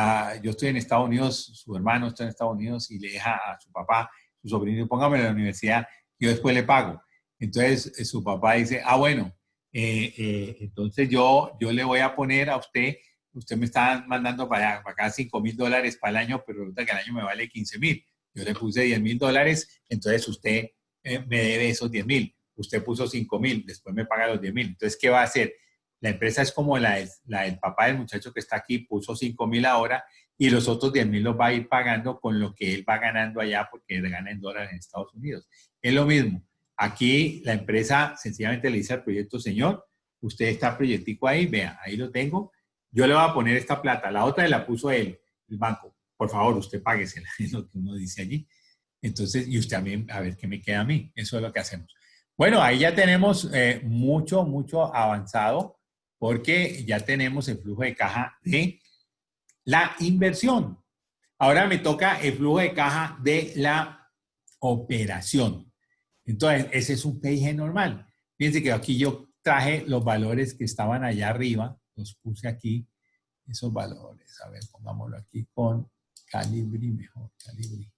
yo estoy en Estados Unidos, su hermano está en Estados Unidos y le deja a su papá, su sobrino, póngame en la universidad, yo después le pago. Entonces su papá dice, bueno, entonces yo le voy a poner a usted me está mandando para acá $5.000 para el año, pero resulta que el año me vale 15.000. Yo le puse $10.000, entonces usted me debe esos 10.000. Usted puso 5.000, después me paga los 10.000. Entonces, ¿qué va a hacer? La empresa es como la del papá del muchacho que está aquí, puso 5.000 ahora y los otros 10.000 los va a ir pagando con lo que él va ganando allá porque él gana en dólares en Estados Unidos. Es lo mismo. Aquí la empresa sencillamente le dice al proyecto, señor, usted está proyectico ahí, vea, ahí lo tengo. Yo le voy a poner esta plata. La otra la puso él, el banco. Por favor, usted páguesela. Es lo que uno dice allí. Entonces, y usted también, a ver qué me queda a mí. Eso es lo que hacemos. Bueno, ahí ya tenemos mucho avanzado porque ya tenemos el flujo de caja de la inversión. Ahora me toca el flujo de caja de la operación. Entonces, ese es un PIG normal. Fíjense que aquí yo traje los valores que estaban allá arriba, los puse aquí, esos valores. A ver, pongámoslo aquí con Calibri, mejor, Calibri.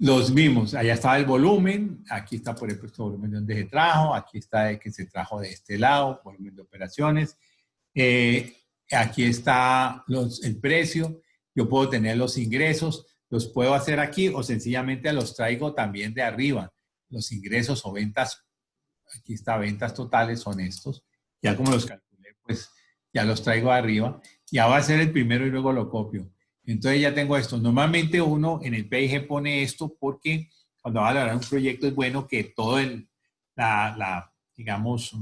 Los mismos, allá estaba el volumen, aquí está por ejemplo este volumen de donde se trajo, aquí está el que se trajo de este lado, volumen de operaciones, aquí está el precio, yo puedo tener los ingresos, los puedo hacer aquí o sencillamente los traigo también de arriba, los ingresos o ventas, aquí está ventas totales son estos, ya como los calculé pues ya los traigo arriba, ya va a ser el primero y luego lo copio. Entonces ya tengo esto. Normalmente uno en el PIG pone esto porque cuando va a lograr un proyecto es bueno que todo digamos,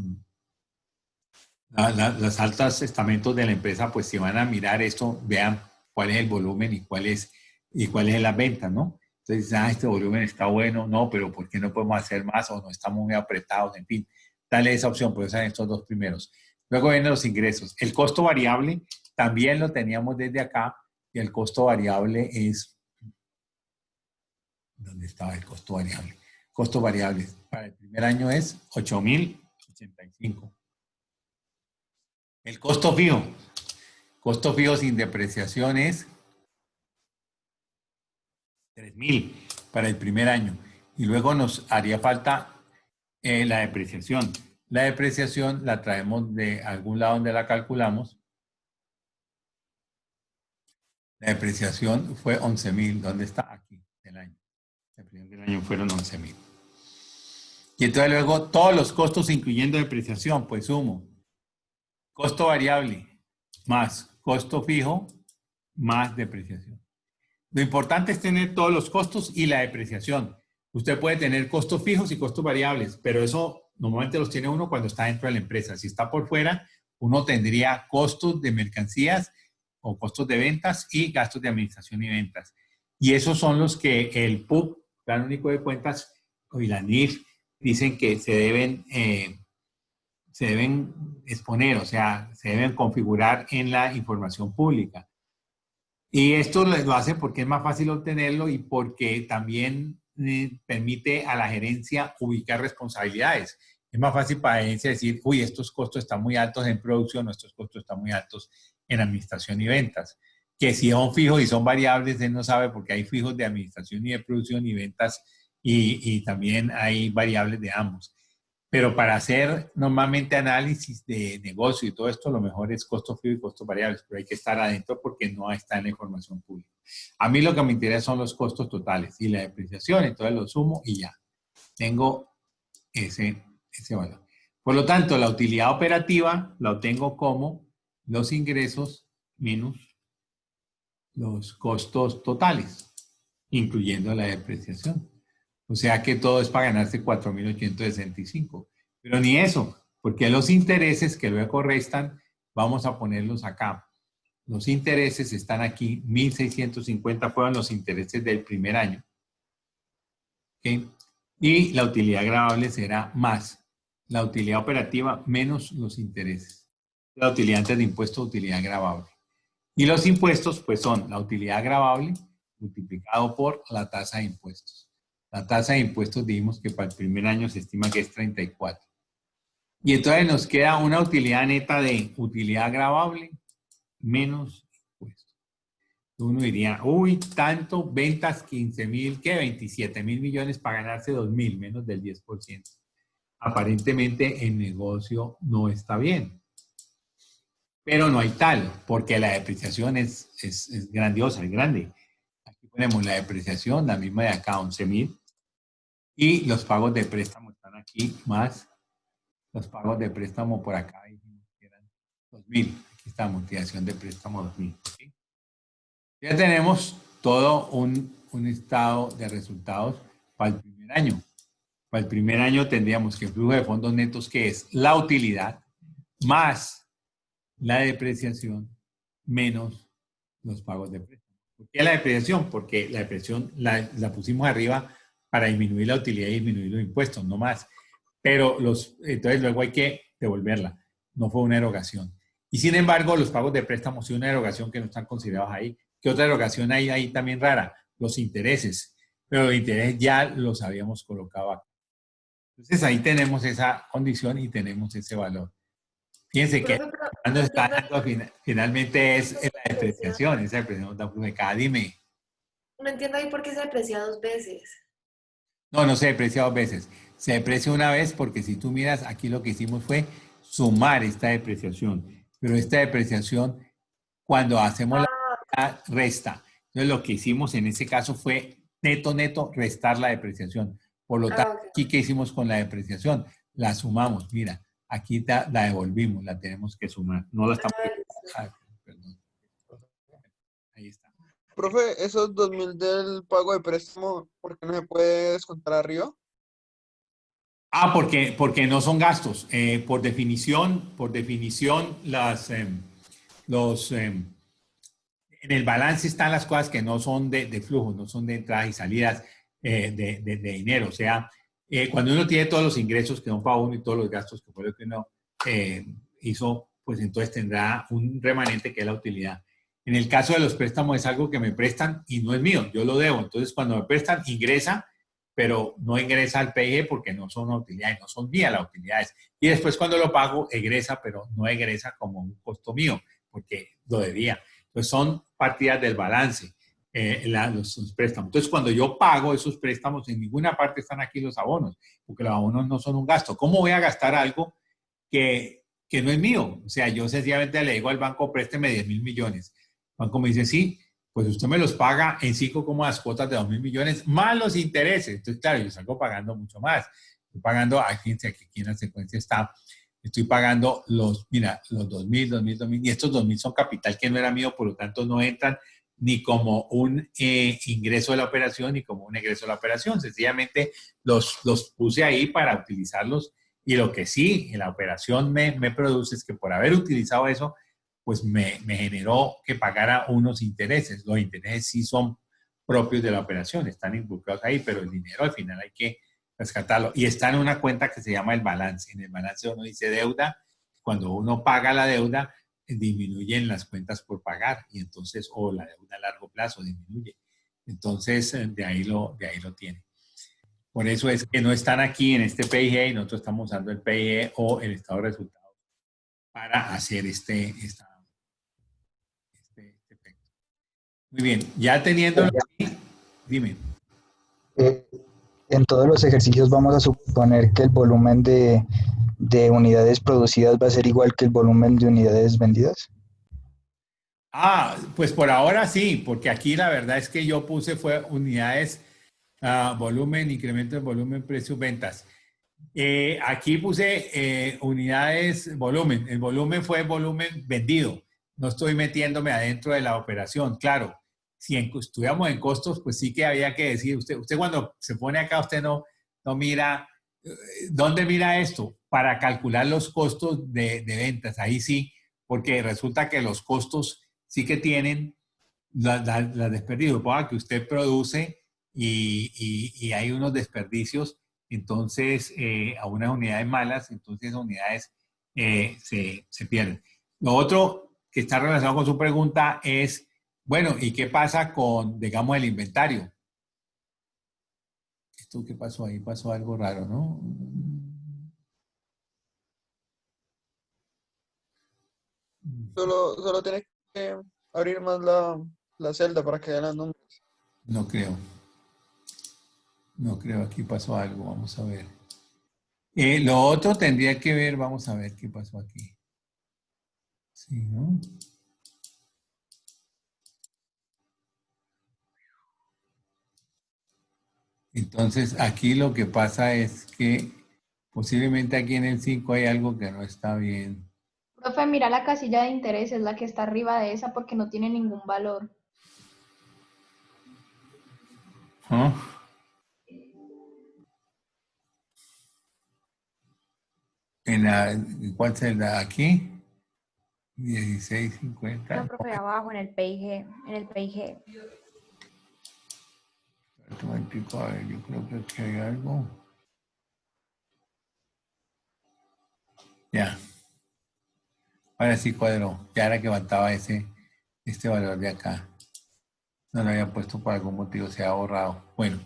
los altos estamentos de la empresa, pues si van a mirar esto, vean cuál es el volumen y cuál es la venta, ¿no? Entonces, este volumen está bueno, no, pero ¿por qué no podemos hacer más o no estamos muy apretados? En fin, dale esa opción, pues sean estos dos primeros. Luego vienen los ingresos. El costo variable también lo teníamos desde acá. Y el costo variable es, ¿dónde estaba el costo variable? Costo variable para el primer año es 8.085. El costo fijo sin depreciación es 3.000 para el primer año. Y luego nos haría falta la depreciación. La depreciación la traemos de algún lado donde la calculamos. La depreciación fue 11.000. ¿Dónde está? Aquí, del año. El primer año fueron 11.000. Y entonces luego todos los costos, incluyendo depreciación, pues sumo. Costo variable más costo fijo más depreciación. Lo importante es tener todos los costos y la depreciación. Usted puede tener costos fijos y costos variables, pero eso normalmente los tiene uno cuando está dentro de la empresa. Si está por fuera, uno tendría costos de mercancías o costos de ventas y gastos de administración y ventas. Y esos son los que el PUC, Plan Único de Cuentas, y la NIF dicen que se deben exponer, o sea, se deben configurar en la información pública. Y esto lo hace porque es más fácil obtenerlo y porque también permite a la gerencia ubicar responsabilidades. Es más fácil para la gerencia decir, uy, estos costos están muy altos en producción, estos costos están muy altos en administración y ventas. Que si son fijos y son variables, él no sabe porque hay fijos de administración y de producción y ventas y también hay variables de ambos. Pero para hacer normalmente análisis de negocio y todo esto, lo mejor es costos fijos y costos variables, pero hay que estar adentro porque no está en la información pública. A mí lo que me interesa son los costos totales y la depreciación, entonces lo sumo y ya. Tengo ese valor. Por lo tanto, la utilidad operativa la obtengo como los ingresos menos los costos totales, incluyendo la depreciación. O sea que todo es para ganarse 4.865. Pero ni eso, porque los intereses que luego restan, vamos a ponerlos acá. Los intereses están aquí, 1.650 fueron los intereses del primer año. ¿Okay? Y la utilidad gravable será más la utilidad operativa menos los intereses. La utilidad antes de impuesto, utilidad gravable. Y los impuestos, pues son la utilidad gravable multiplicado por la tasa de impuestos. La tasa de impuestos dijimos que para el primer año se estima que es 34. Y entonces nos queda una utilidad neta de utilidad gravable menos impuestos. Uno diría, uy, tanto, ventas 15.000, ¿qué? 27.000 millones para ganarse 2.000, menos del 10%. Aparentemente el negocio no está bien. Pero no hay tal, porque la depreciación es grandiosa, es grande. Aquí ponemos la depreciación, la misma de acá, 11.000. Y los pagos de préstamo están aquí, más los pagos de préstamo por acá, dijimos que eran 2.000. Aquí está, amortización de préstamo 2.000. ¿Sí? Ya tenemos todo un estado de resultados para el primer año. Para el primer año tendríamos que el flujo de fondos netos, que es la utilidad, más la depreciación, menos los pagos de préstamo. ¿Por qué la depreciación? Porque la depreciación la pusimos arriba para disminuir la utilidad y disminuir los impuestos, no más. Pero entonces luego hay que devolverla. No fue una erogación. Y sin embargo, los pagos de préstamo sí una erogación que no están considerados ahí. ¿Qué otra erogación hay ahí también rara? Los intereses. Pero los intereses ya los habíamos colocado aquí. Entonces ahí tenemos esa condición y tenemos ese valor. Fíjense que cuando está dando finalmente es la depreciación, esa depreciación da flujo de cada. Dime. No entiendo ahí por qué se deprecia 2 veces. No se deprecia 2 veces. Se deprecia una vez porque si tú miras, aquí lo que hicimos fue sumar esta depreciación. Pero esta depreciación, cuando hacemos la resta. Entonces lo que hicimos en ese caso fue neto, restar la depreciación. Por lo tanto, Okay. aquí ¿qué hicimos con la depreciación? La sumamos. Mira, aquí la devolvimos, la tenemos que sumar. No la estamos... perdón. Ahí está. Profe, esos 2.000 del pago de préstamo, ¿por qué no se puede descontar arriba? Porque no son gastos. Por definición, en el balance están las cosas que no son de flujo, no son de entradas y salidas de dinero. O sea, cuando uno tiene todos los ingresos que son para uno y todos los gastos que fue lo que uno hizo, pues entonces tendrá un remanente que es la utilidad. En el caso de los préstamos es algo que me prestan y no es mío, yo lo debo. Entonces cuando me prestan, ingresa, pero no ingresa al PIG porque no son utilidades, no son mías las utilidades. Y después cuando lo pago, egresa, pero no egresa como un costo mío, porque lo debía. Pues son partidas del balance, los préstamos. Entonces, cuando yo pago esos préstamos, en ninguna parte están aquí los abonos, porque los abonos no son un gasto. ¿Cómo voy a gastar algo que no es mío? O sea, yo sencillamente le digo al banco, présteme 10.000 millones. El banco me dice, sí, pues usted me los paga en 5 cómodas cuotas de 2.000 millones, más los intereses. Entonces, claro, yo salgo pagando mucho más. Estoy pagando, fíjense que aquí en la secuencia está, estoy pagando los 2.000, y estos 2.000 son capital que no era mío, por lo tanto no entran, ni como un ingreso de la operación, ni como un egreso de la operación. Sencillamente los puse ahí para utilizarlos. Y lo que sí, en la operación me produce es que por haber utilizado eso, pues me generó que pagara unos intereses. Los intereses sí son propios de la operación, están involucrados ahí, pero el dinero al final hay que rescatarlo. Y está en una cuenta que se llama el balance. En el balance uno dice deuda. Cuando uno paga la deuda, disminuyen las cuentas por pagar y entonces, o la deuda a largo plazo disminuye. Entonces, de ahí lo tiene. Por eso es que no están aquí en este PIG y nosotros estamos usando el PIG o el estado de resultados para hacer este efecto. Muy bien, ya teniéndolo aquí, dime. En todos los ejercicios vamos a suponer que el volumen de unidades producidas va a ser igual que el volumen de unidades vendidas. Pues por ahora sí, porque aquí la verdad es que yo puse fue unidades, volumen, incremento de volumen, precios, ventas. Aquí puse unidades, volumen. El volumen fue volumen vendido. No estoy metiéndome adentro de la operación. Claro, si estuviéramos en costos, pues sí que había que decir, usted cuando se pone acá, usted no mira, ¿dónde mira esto? Para calcular los costos de ventas. Ahí sí, porque resulta que los costos sí que tienen la desperdicios. Para que usted produce y hay unos desperdicios, entonces a unas unidades malas, entonces esas unidades se pierden. Lo otro que está relacionado con su pregunta es, bueno, ¿y qué pasa con, digamos, el inventario? ¿Esto qué pasó ahí? Pasó algo raro, ¿no? Solo tienes que abrir más la celda para que vean los números. No creo. No creo, aquí pasó algo, vamos a ver. Lo otro tendría que ver, vamos a ver qué pasó aquí. Sí, ¿no? Entonces, aquí lo que pasa es que posiblemente aquí en el 5 hay algo que no está bien. Profe, mira la casilla de intereses, la que está arriba de esa, porque no tiene ningún valor. ¿Ah? ¿Cuál es la aquí? 16.50. No, profe, abajo en el PIG, en el PIG. Un momentico, a ver, yo creo que aquí hay algo. Ya. Ahora sí cuadró. Ya era que faltaba este valor de acá. No lo había puesto por algún motivo, se ha borrado. Bueno,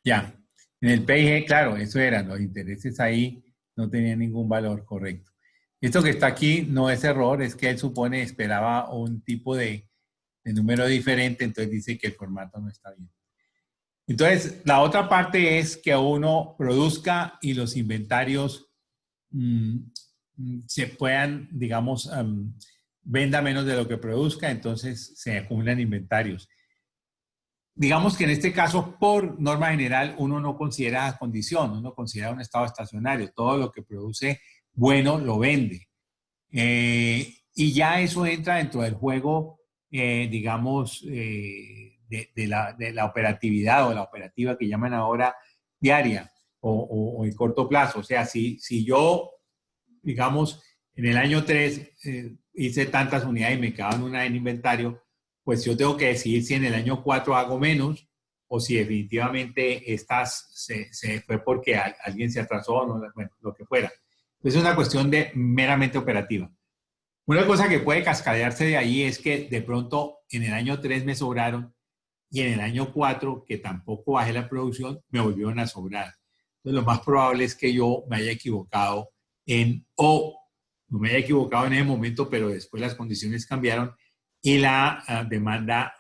ya. En el PIG, claro, eso eran los intereses ahí, no tenían ningún valor correcto. Esto que está aquí no es error, es que él esperaba un tipo de número diferente, entonces dice que el formato no está bien. Entonces, la otra parte es que uno produzca y los inventarios se puedan, digamos, venda menos de lo que produzca, entonces se acumulan inventarios. Digamos que en este caso, por norma general, uno no considera condición, uno considera un estado estacionario. Todo lo que produce bueno lo vende. Y ya eso entra dentro del juego, digamos, de la operatividad o la operativa que llaman ahora diaria o en corto plazo. O sea, si yo, digamos, en el año 3 hice tantas unidades y me quedaban una en inventario, pues yo tengo que decidir si en el año 4 hago menos o si definitivamente estas se fue porque alguien se atrasó, no, bueno, lo que fuera. Es una cuestión de meramente operativa. Una cosa que puede cascadearse de ahí es que de pronto en el año 3 me sobraron y en el año 4, que tampoco bajé la producción, me volvieron a sobrar. Entonces lo más probable es que yo me haya equivocado no me haya equivocado en ese momento, pero después las condiciones cambiaron y la demanda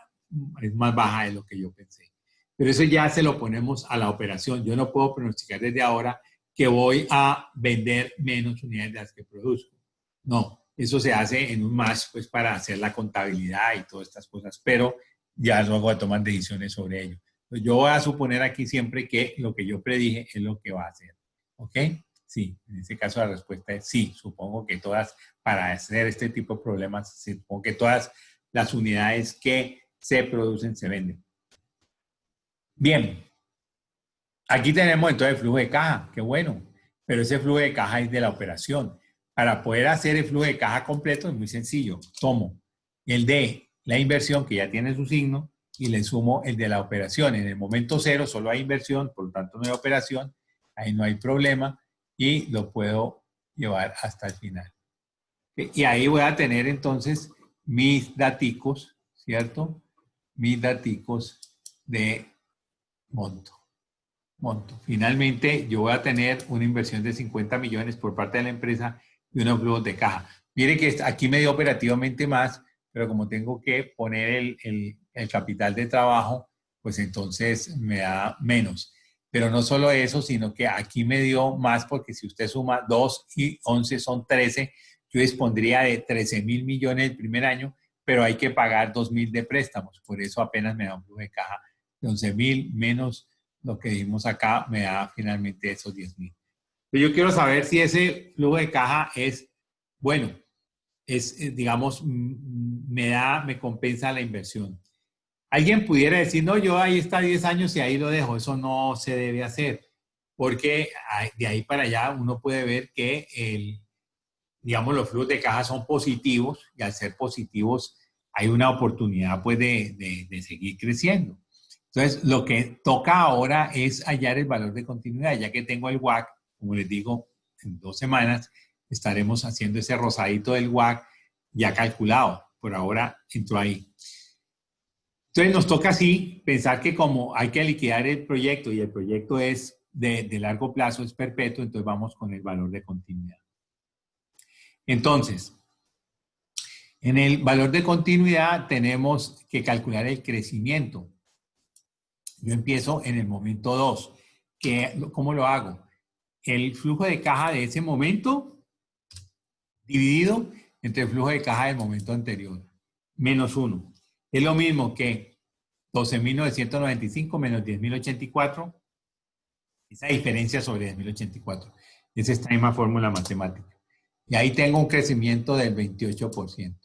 es más baja de lo que yo pensé. Pero eso ya se lo ponemos a la operación. Yo no puedo pronosticar desde ahora que voy a vender menos unidades de las que produzco. No, eso se hace en un match pues para hacer la contabilidad y todas estas cosas, pero ya luego a tomar decisiones sobre ello. Entonces, yo voy a suponer aquí siempre que lo que yo predije es lo que va a hacer. ¿Ok? Sí, en este caso la respuesta es sí. Supongo que todas, para hacer este tipo de problemas, supongo que todas las unidades que se producen, se venden. Bien, aquí tenemos entonces el flujo de caja, qué bueno, pero ese flujo de caja es de la operación. Para poder hacer el flujo de caja completo es muy sencillo. Tomo el de la inversión, que ya tiene su signo, y le sumo el de la operación. En el momento cero solo hay inversión, por lo tanto no hay operación, ahí no hay problema y lo puedo llevar hasta el final. Y ahí voy a tener entonces mis daticos, ¿cierto? Mis daticos de monto. Finalmente, yo voy a tener una inversión de 50 millones por parte de la empresa y unos flujos de caja. Mire que aquí me dio operativamente más, pero como tengo que poner el capital de trabajo, pues entonces me da menos. Pero no solo eso, sino que aquí me dio más porque si usted suma 2 y 11 son 13, yo dispondría de 13.000 millones el primer año, pero hay que pagar 2.000 de préstamos. Por eso apenas me da un flujo de caja de 11.000 menos lo que dimos acá, me da finalmente esos 10.000. Yo quiero saber si ese flujo de caja es bueno, digamos, me compensa la inversión. Alguien pudiera decir, no, yo ahí está 10 años y ahí lo dejo. Eso no se debe hacer, porque de ahí para allá uno puede ver que digamos, los flujos de caja son positivos y al ser positivos hay una oportunidad pues de seguir creciendo. Entonces, lo que toca ahora es hallar el valor de continuidad, ya que tengo el WACC, como les digo, en 2 semanas estaremos haciendo ese rosadito del WACC ya calculado. Por ahora entró ahí. Entonces, nos toca así pensar que como hay que liquidar el proyecto y el proyecto es de largo plazo, es perpetuo, entonces vamos con el valor de continuidad. Entonces, en el valor de continuidad tenemos que calcular el crecimiento. Yo empiezo en el momento 2. ¿Cómo lo hago? El flujo de caja de ese momento dividido entre el flujo de caja del momento anterior, menos 1. Es lo mismo que 12.995 menos 10.084. Esa diferencia sobre 10.084. Es esta misma fórmula matemática. Y ahí tengo un crecimiento del 28%.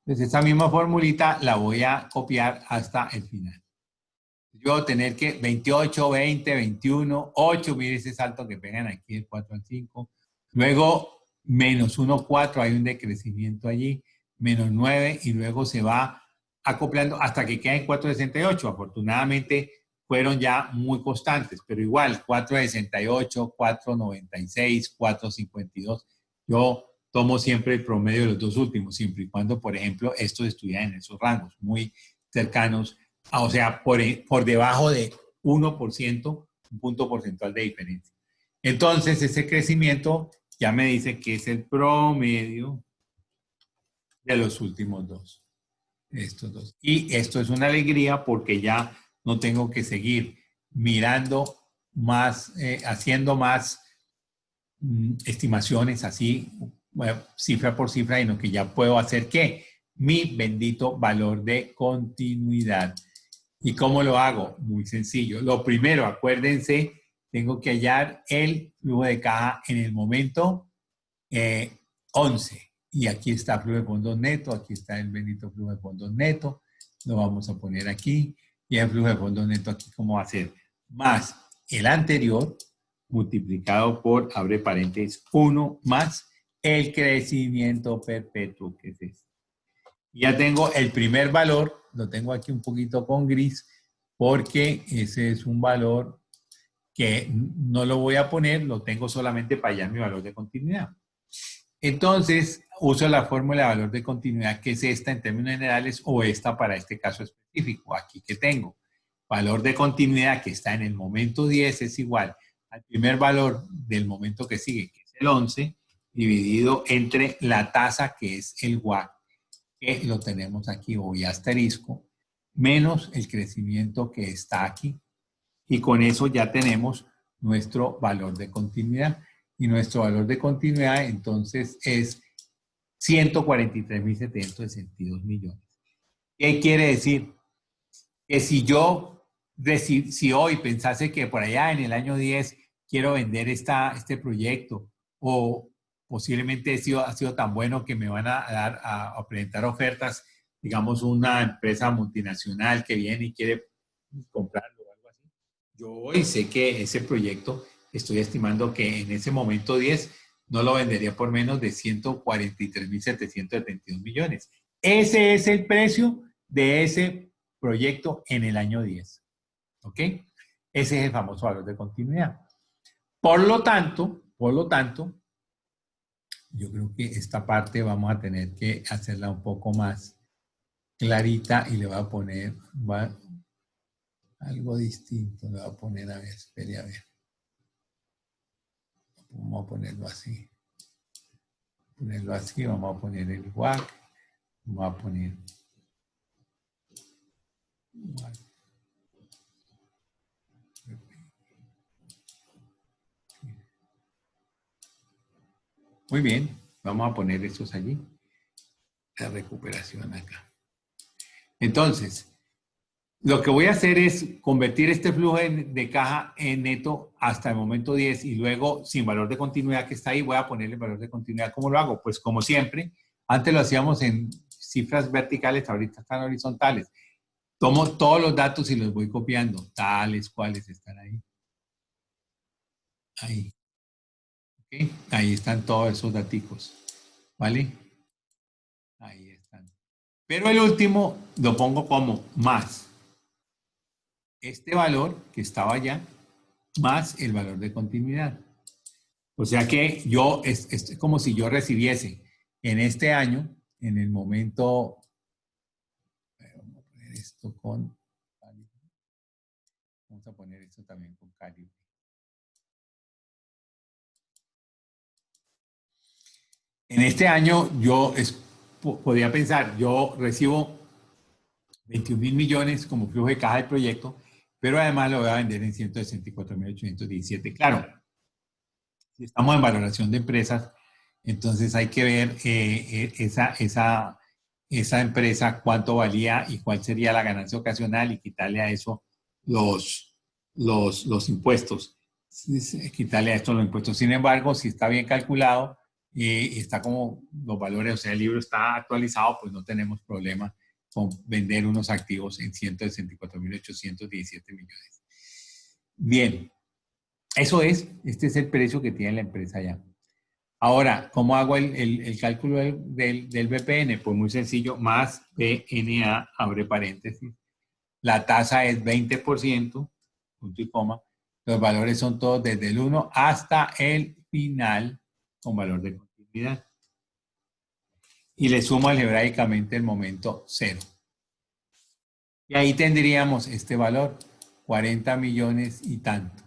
Entonces, esa misma formulita la voy a copiar hasta el final. Yo voy a tener que 28, 20, 21, 8, mire ese salto que pegan aquí, el 4 al 5. Luego, menos 1, 4, hay un decrecimiento allí, menos 9, y luego se va acoplando hasta que queda en 4,68. Afortunadamente, fueron ya muy constantes, pero igual, 4,68, 4,96, 4,52. Yo tomo siempre el promedio de los dos últimos, siempre y cuando, por ejemplo, estos estuvieran en esos rangos muy cercanos, o sea, por debajo de 1%, un punto porcentual de diferencia. Entonces, ese crecimiento ya me dice que es el promedio de los últimos dos. Estos dos. Y esto es una alegría porque ya no tengo que seguir mirando más, haciendo más estimaciones así, cifra por cifra, sino que ya puedo hacer ¿qué? Mi bendito valor de continuidad. ¿Y cómo lo hago? Muy sencillo. Lo primero, acuérdense, tengo que hallar el flujo de caja en el momento 11. Y aquí está flujo de fondos neto, aquí está el bendito flujo de fondos neto. Lo vamos a poner aquí. Y el flujo de fondos neto aquí, ¿cómo va a ser? Más el anterior multiplicado por, abre paréntesis, 1 más el crecimiento perpetuo, que es este. Ya tengo el primer valor, lo tengo aquí un poquito con gris, porque ese es un valor que no lo voy a poner, lo tengo solamente para hallar mi valor de continuidad. Entonces, uso la fórmula de valor de continuidad, que es esta en términos generales, o esta para este caso específico. Aquí que tengo, valor de continuidad que está en el momento 10 es igual al primer valor del momento que sigue, que es el 11, dividido entre la tasa, que es el WACC, que lo tenemos aquí, voy asterisco, menos el crecimiento que está aquí. Y con eso ya tenemos nuestro valor de continuidad. Y nuestro valor de continuidad entonces es 143.762 millones. ¿Qué quiere decir? Que si hoy pensase que por allá en el año 10 quiero vender este proyecto, o posiblemente ha sido tan bueno que me van a presentar ofertas digamos, una empresa multinacional que viene y quiere comprarlo o algo así, yo hoy sé que ese proyecto, estoy estimando que en ese momento 10 no lo vendería por menos de 143.772 millones. Ese es el precio de ese proyecto en el año 10. ¿Ok? Ese es el famoso valor de continuidad. Por lo tanto, yo creo que esta parte vamos a tener que hacerla un poco más clarita y le voy a poner algo distinto. Le voy a poner, a ver, espere, a ver. Vamos a ponerlo así. Vamos a poner el WACC. Vamos a poner WACC. Muy bien, vamos a poner estos allí. La recuperación acá. Entonces, lo que voy a hacer es convertir este flujo de caja en neto hasta el momento 10 y luego, sin valor de continuidad que está ahí, voy a ponerle valor de continuidad. ¿Cómo lo hago? Pues como siempre, antes lo hacíamos en cifras verticales, ahorita están horizontales. Tomo todos los datos y los voy copiando, tales cuales están ahí. Ahí. ¿Okay? Ahí están todos esos daticos. ¿Vale? Ahí están. Pero el último lo pongo como más. Este valor que estaba allá, más el valor de continuidad. O sea que yo, es como si yo recibiese en este año, en el momento, vamos a poner esto con calibre. Vamos a poner esto también con calibre. En este año yo podría pensar, yo recibo 21.000 millones como flujo de caja del proyecto, pero además lo voy a vender en 164.817. Claro, si estamos en valoración de empresas, entonces hay que ver esa empresa cuánto valía y cuál sería la ganancia ocasional y quitarle a eso los impuestos. Quitarle a esto los impuestos. Sin embargo, si está bien calculado y está como los valores, o sea, el libro está actualizado, pues no tenemos problema con vender unos activos en 164.817 millones. Bien, este es el precio que tiene la empresa ya. Ahora, ¿cómo hago el cálculo del BPN? Pues muy sencillo, más PNA, abre paréntesis. La tasa es 20%, punto y coma. Los valores son todos desde el 1 hasta el final con valor de continuidad. Y le sumo algebraicamente el momento 0. Y ahí tendríamos este valor, 40 millones y tanto.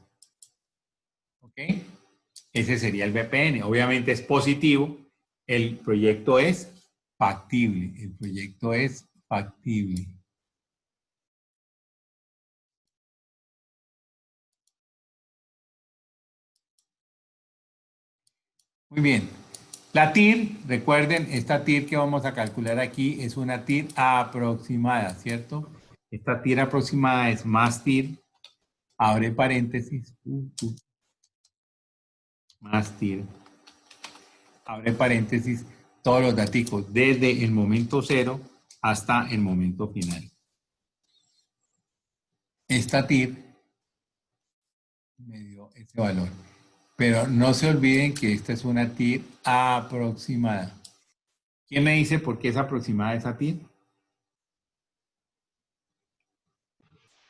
¿Ok? Ese sería el BPN. Obviamente es positivo. El proyecto es factible. Muy bien. La TIR, recuerden, esta TIR que vamos a calcular aquí es una TIR aproximada, ¿cierto? Esta TIR aproximada es más TIR, abre paréntesis, más TIR, abre paréntesis, todos los datos desde el momento 0 hasta el momento final. Esta TIR me dio ese valor. Pero no se olviden que esta es una TIR aproximada. ¿Quién me dice por qué es aproximada esa TIR?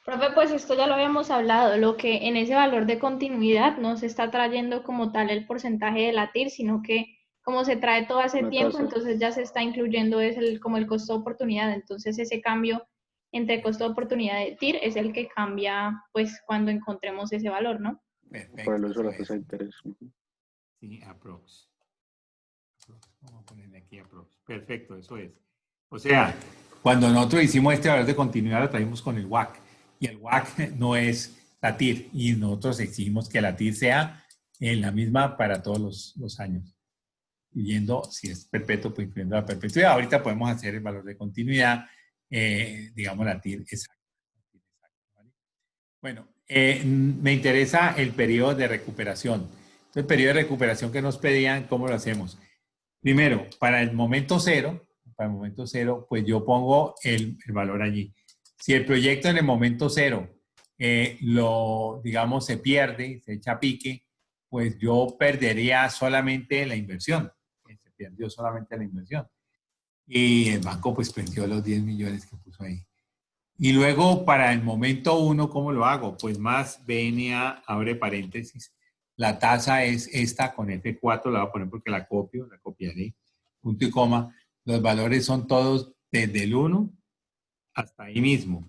Profe, pues esto ya lo habíamos hablado, lo que en ese valor de continuidad no se está trayendo como tal el porcentaje de la TIR, sino que como se trae todo ese tiempo, entonces ya se está incluyendo como el costo de oportunidad. Entonces ese cambio entre costo de oportunidad de TIR es el que cambia pues cuando encontremos ese valor, ¿no? Perfecto. Por el uso de la tasa de interés. Sí, aprox. Vamos a ponerle aquí aprox. Perfecto, eso es. O sea, cuando nosotros hicimos este valor de continuidad lo traímos con el WACC. Y el WACC no es la TIR. Y nosotros exigimos que la TIR sea en la misma para todos los años. Incluyendo, si es perpetuo, pues incluyendo la perpetuidad. Ahorita podemos hacer el valor de continuidad, digamos la TIR exacta. ¿Vale? Bueno, me interesa el periodo de recuperación. Entonces, el periodo de recuperación que nos pedían, ¿cómo lo hacemos? Primero, para el momento 0, para el momento cero, pues yo pongo el valor allí. Si el proyecto en el momento cero digamos, se pierde, se echa a pique, pues yo perdería solamente la inversión. Se perdió solamente la inversión. Y el banco pues perdió los 10 millones que puso ahí. Y luego para el momento uno, ¿cómo lo hago? Pues más BNA, abre paréntesis. La tasa es esta con F4, la voy a poner porque la copio, la copiaré, punto y coma. Los valores son todos desde el 1 hasta ahí mismo.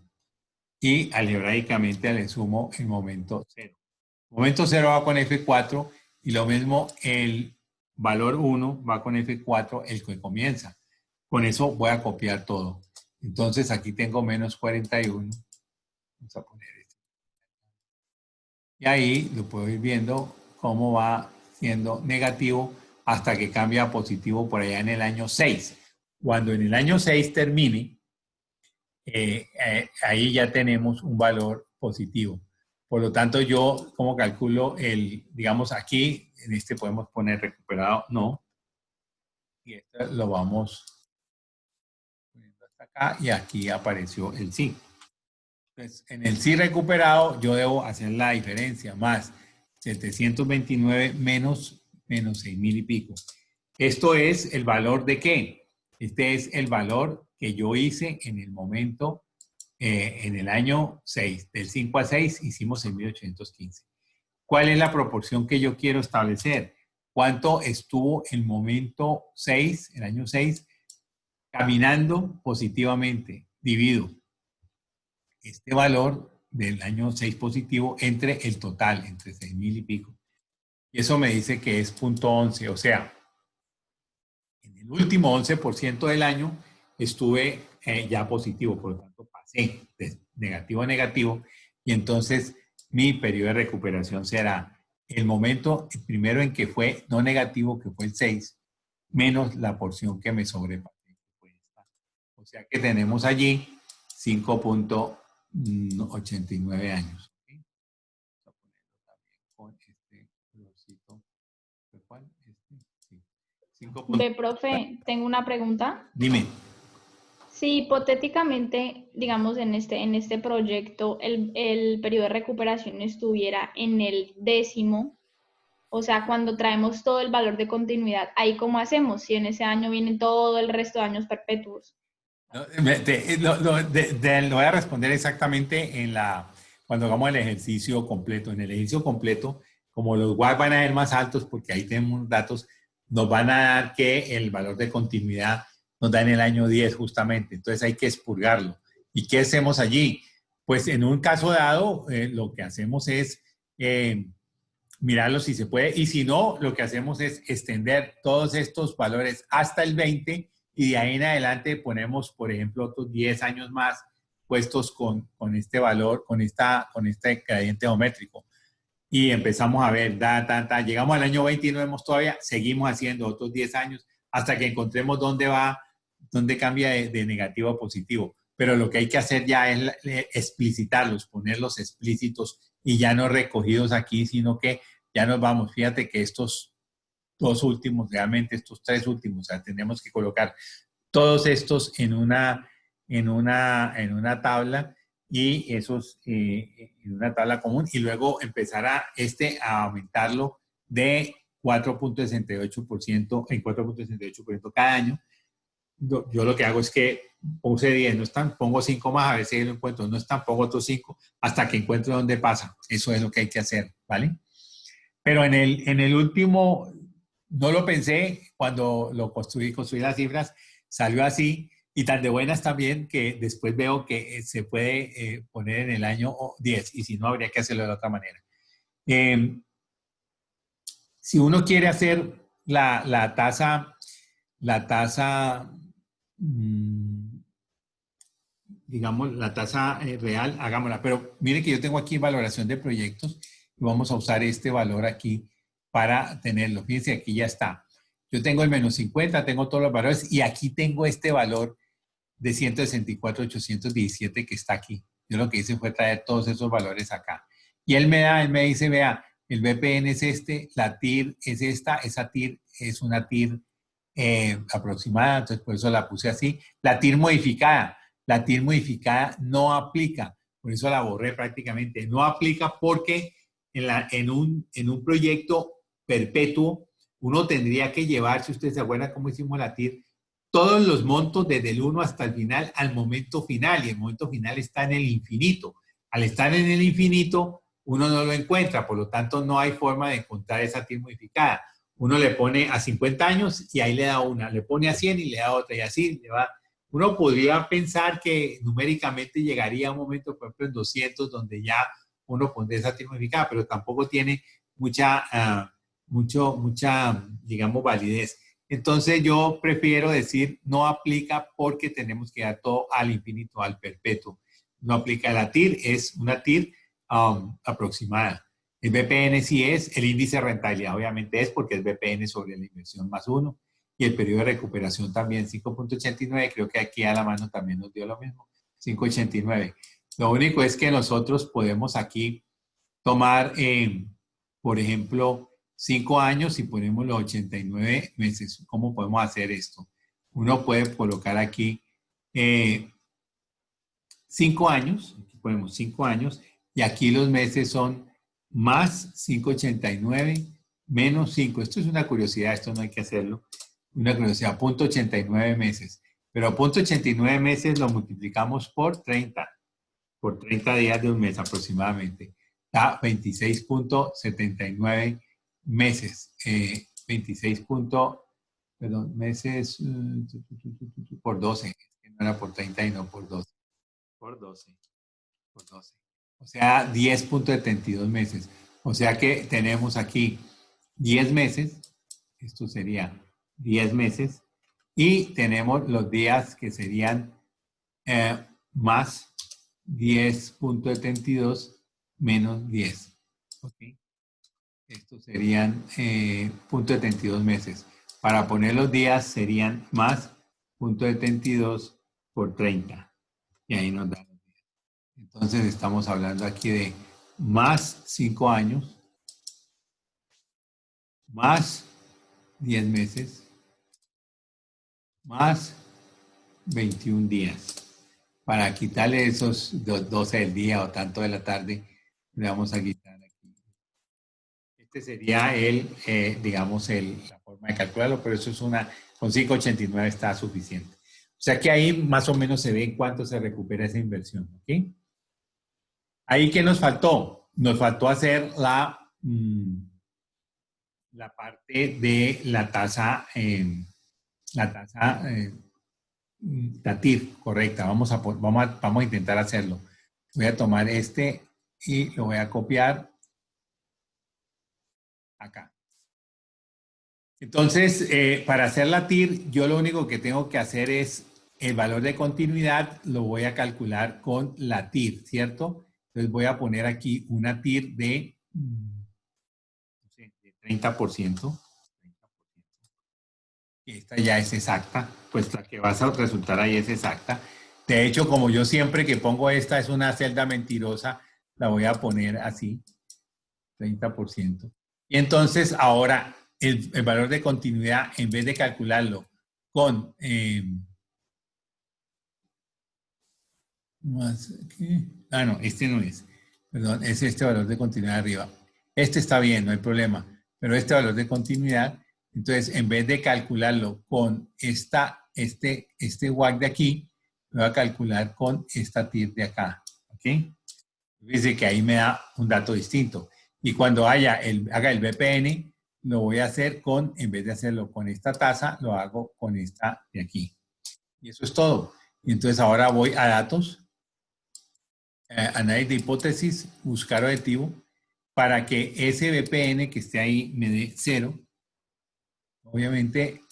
Y algebraicamente le sumo el momento 0. Momento 0 va con F4 y lo mismo el valor 1 va con F4, el que comienza. Con eso voy a copiar todo. Entonces aquí tengo menos 41. Vamos a poner esto. Y ahí lo puedo ir viendo cómo va siendo negativo hasta que cambia a positivo por allá en el año 6. Cuando en el año 6 termine, ahí ya tenemos un valor positivo. Por lo tanto, yo como calculo digamos aquí, en este podemos poner recuperado, no. Y esto lo vamos poniendo hasta acá y aquí apareció el sí. Entonces, en el sí recuperado, yo debo hacer la diferencia, más 729 menos 6.000 y pico. Esto es el valor de ¿qué? Este es el valor que yo hice en el momento, en el año 6. Del 5 a 6 hicimos 6.815. ¿Cuál es la proporción que yo quiero establecer? ¿Cuánto estuvo el momento 6, el año 6, caminando positivamente? Divido este valor del año 6 positivo entre el total, entre 6.000 y pico. Y eso me dice que es 0.11, o sea, en el último 11% del año estuve ya positivo, por lo tanto pasé de negativo a negativo y entonces mi periodo de recuperación será el momento primero en que fue no negativo, que fue el 6, menos la porción que me sobrepasé, que fue esta. O sea que tenemos allí 5.89 años. ¿Okay? Vamos a ponerlo también con este colorcito. ¿Cuál? Sí. 5. Ve, profe, tengo una pregunta. Dime. Si hipotéticamente, digamos, en este proyecto, el periodo de recuperación estuviera en el 10º, o sea, cuando traemos todo el valor de continuidad, ¿ahí cómo hacemos? Si en ese año vienen todo el resto de años perpetuos. Lo voy a responder exactamente cuando hagamos el ejercicio completo. En el ejercicio completo, como los WAC van a ser más altos, porque ahí tenemos datos, nos van a dar que el valor de continuidad nos da en el año 10 justamente. Entonces hay que expurgarlo. ¿Y qué hacemos allí? Pues en un caso dado, lo que hacemos es mirarlo si se puede. Y si no, lo que hacemos es extender todos estos valores hasta el 20 y de ahí en adelante ponemos, por ejemplo, otros 10 años más puestos con este valor, con este gradiente geométrico. Y empezamos a ver, llegamos al año 20 y no vemos todavía, seguimos haciendo otros 10 años hasta que encontremos dónde cambia de negativo a positivo. Pero lo que hay que hacer ya es explicitarlos, ponerlos explícitos y ya no recogidos aquí, sino que ya nos vamos. Fíjate que estos dos últimos, realmente estos tres últimos, o sea, tenemos que colocar todos estos en una tabla y esos en una tabla común y luego empezar a aumentarlo de 4.68% en 4.68% cada año. Yo lo que hago es que puse 10, no están, pongo 5 más, a ver si lo encuentro, no están, pongo otros 5 hasta que encuentre dónde pasa. Eso es lo que hay que hacer, ¿vale? Pero en el último, no lo pensé, cuando lo construí las cifras, salió así y tan de buenas también que después veo que se puede poner en el año 10 y si no, habría que hacerlo de otra manera. Si uno quiere hacer la tasa, digamos, la tasa real, hagámosla. Pero mire que yo tengo aquí valoración de proyectos y vamos a usar este valor aquí para tenerlo. Fíjense, aquí ya está. Yo tengo el menos 50, tengo todos los valores y aquí tengo este valor de 164,817 que está aquí. Yo lo que hice fue traer todos esos valores acá. Y él me dice, vea, el BPN es este, la TIR es esta, esa TIR es una TIR aproximada, entonces por eso la puse así. La TIR modificada no aplica, por eso la borré prácticamente. No aplica porque en un proyecto perpetuo uno tendría que llevar, si ustedes se acuerdan cómo hicimos la TIR, todos los montos desde el 1 hasta el final al momento final, y el momento final está en el infinito. Al estar en el infinito, uno no lo encuentra, por lo tanto no hay forma de encontrar esa TIR modificada. Uno le pone a 50 años y ahí le da una, le pone a 100 y le da otra, y así le va. Uno podría pensar que numéricamente llegaría a un momento, por ejemplo, en 200, donde ya uno pondría esa TIR modificada, pero tampoco tiene mucha, digamos, validez. Entonces yo prefiero decir no aplica porque tenemos que dar todo al infinito, al perpetuo. No aplica la TIR, es una TIR aproximada. El BPN sí es, el índice de rentabilidad obviamente es porque es BPN sobre la inversión más 1 y el periodo de recuperación también 5.89, creo que aquí a la mano también nos dio lo mismo, 5.89. Lo único es que nosotros podemos aquí tomar, por ejemplo, 5 años y ponemos los 89 meses. ¿Cómo podemos hacer esto? Uno puede colocar aquí 5 años, aquí ponemos 5 años, y aquí los meses son más 5.89 menos 5. Esto es una curiosidad, esto no hay que hacerlo. Una curiosidad, 0.89 meses. Pero 0.89 meses lo multiplicamos por 30 días de un mes aproximadamente. Da 26.79 meses. 26. Perdón, meses por 12. No era por 30 y no por 12. Por 12. O sea, 10.72 meses. O sea que tenemos aquí 10 meses. Esto sería 10 meses. Y tenemos los días que serían más 10.72 menos 10. ¿Okay? Estos serían 0.72 meses. Para poner los días serían más 0.72 por 30. Y ahí nos da los días. Entonces estamos hablando aquí de más 5 años, más 10 meses, más 21 días. Para quitarle esos 12 del día o tanto de la tarde, le vamos a quitar aquí. Este sería digamos, la forma de calcularlo, pero eso es con 5.89 está suficiente. O sea que ahí más o menos se ve en cuánto se recupera esa inversión. ¿Ok? Ahí, ¿qué nos faltó? Nos faltó hacer la parte de la tasa, la TIR, correcta. Vamos a intentar hacerlo. Voy a tomar este y lo voy a copiar acá. Entonces, para hacer la TIR, yo lo único que tengo que hacer es el valor de continuidad, lo voy a calcular con la TIR, ¿cierto? Entonces voy a poner aquí una TIR de 30%. Esta ya es exacta, pues la que vas a resultar ahí es exacta. De hecho, como yo siempre que pongo esta es una celda mentirosa, la voy a poner así, 30%. Y entonces ahora el valor de continuidad, en vez de calcularlo con no, este no es. Perdón, es este valor de continuidad arriba. Este está bien, no hay problema. Pero este valor de continuidad, entonces en vez de calcularlo con este WACC de aquí, lo voy a calcular con esta TIR de acá. ¿Ok? Dice que ahí me da un dato distinto. Y cuando haga el BPN, lo voy a hacer en vez de hacerlo con esta tasa, lo hago con esta de aquí. Y eso es todo. Y entonces ahora voy a datos, análisis de hipótesis, buscar objetivo, para que ese BPN que esté ahí me dé 0. Obviamente,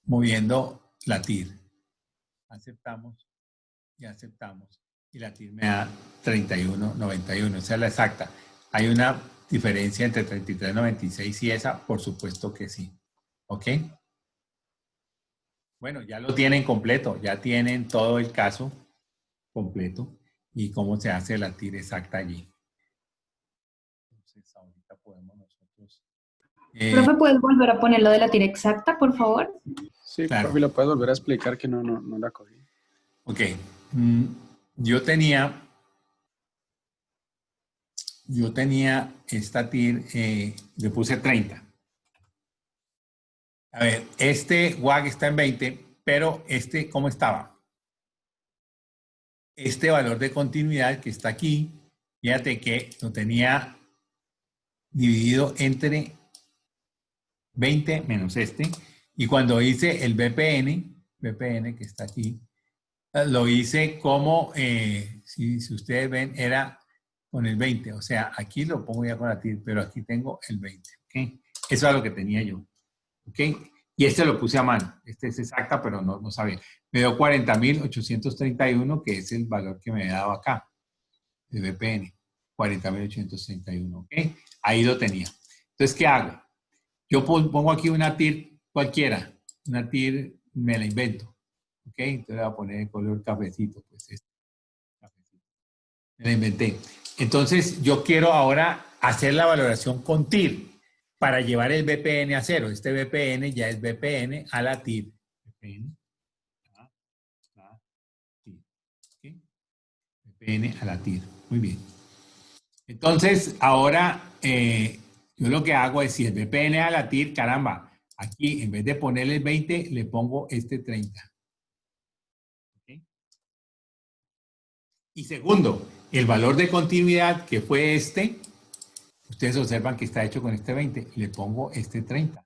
moviendo la TIR. Aceptamos y aceptamos. Y la TIR me da 31.91. Esa es la exacta. ¿Hay una diferencia entre 33.96 y esa? Por supuesto que sí. ¿Ok? Bueno, ya lo tienen completo. Ya tienen todo el caso completo y cómo se hace la TIR exacta allí. Entonces, ahorita podemos nosotros Profe, ¿puedes volver a poner lo de la tira exacta, por favor? Sí, Claro. profe, ¿lo puedes volver a explicar que no la cogí? Ok. Mm, Yo tenía, esta TIR, le puse 30. A ver, este WAG está en 20, pero este, ¿cómo estaba? Este valor de continuidad que está aquí, fíjate que lo tenía dividido entre 20 menos este, y cuando hice el BPN que está aquí, lo hice como, si ustedes ven, era con el 20, o sea, aquí lo pongo ya con la TIR, pero aquí tengo el 20, ¿ok? Eso es lo que tenía yo, ¿ok? Y este lo puse a mano, este es exacta, pero no sabía. Me dio 40.831, que es el valor que me he dado acá, de BPN, 40.831, ¿ok? Ahí lo tenía. Entonces, ¿qué hago? Yo pongo aquí una TIR cualquiera, una TIR me la invento, ¿ok? Entonces voy a poner el color cafecito, pues este, cafecito. Me la inventé. Entonces yo quiero ahora hacer la valoración con TIR para llevar el BPN a cero. Este BPN ya es BPN a la TIR. BPN a la TIR. ¿Ok? BPN a la TIR. Muy bien. Entonces ahora yo lo que hago es, si el BPN a la TIR, caramba, aquí en vez de ponerle el 20, le pongo este 30. ¿Ok? Y segundo, el valor de continuidad que fue este, ustedes observan que está hecho con este 20, le pongo este 30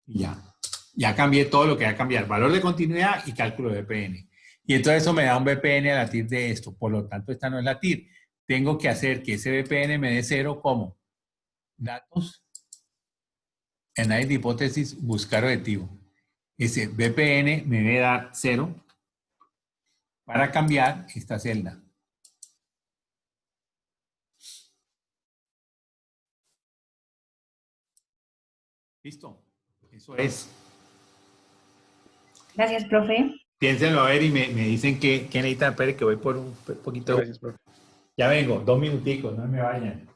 y ya. Ya cambié todo lo que va a cambiar, valor de continuidad y cálculo de BPN. Y entonces eso me da un BPN a la TIR de esto, por lo tanto esta no es la TIR. Tengo que hacer que ese BPN me dé cero como datos, análisis de hipótesis, buscar objetivo. Ese BPN me debe dar cero para cambiar esta celda. ¿Listo? Eso es. Gracias, profe. Piénsenlo a ver y me dicen que necesitan. Espere que voy por un poquito. Gracias, profe. Ya vengo, 2 minuticos, no me vayan.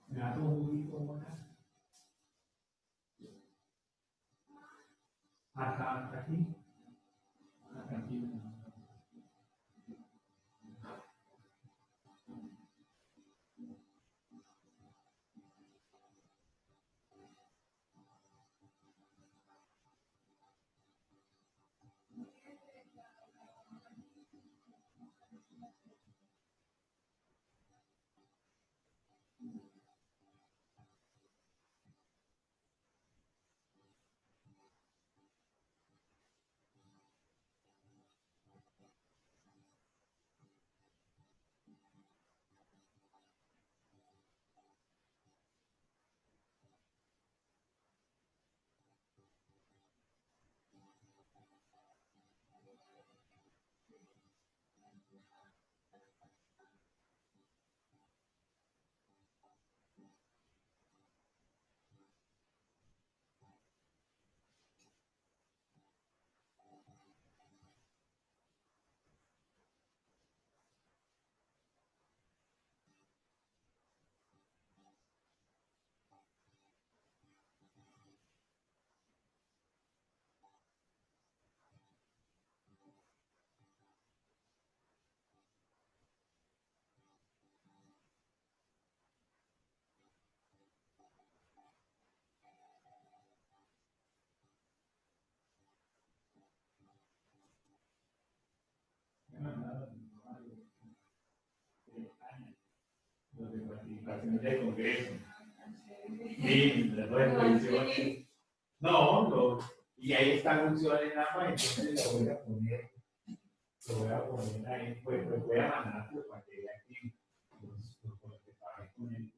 ¿Me das un juguito, Mona? Hasta aquí. Hasta aquí. Los de participación del Congreso. Sí, las dos exposiciones. No, y ahí está funciones nada más, entonces lo voy a poner ahí, pues voy a mandar para que vean aquí los que trabajé con él.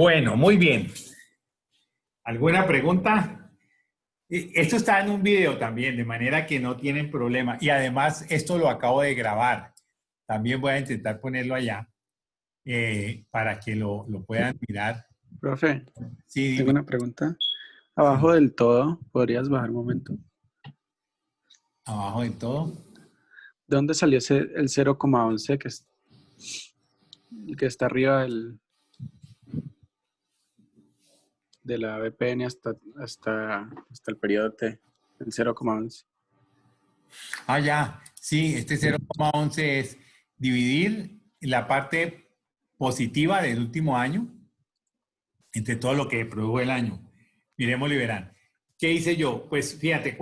Bueno, muy bien. ¿Alguna pregunta? Esto está en un video también, de manera que no tienen problema. Y además, esto lo acabo de grabar. También voy a intentar ponerlo allá para que lo puedan mirar. Profe, Sí, tengo dime. una pregunta. Abajo del todo, ¿podrías bajar un momento? Abajo de todo. ¿De dónde salió el 0,11 que está arriba de la VPN hasta el periodo T? El 0,11. Ah, ya. Sí, este 0,11 es dividir la parte positiva del último año entre todo lo que produjo el año. Miremoslo y verán. ¿Qué hice yo? Pues fíjate,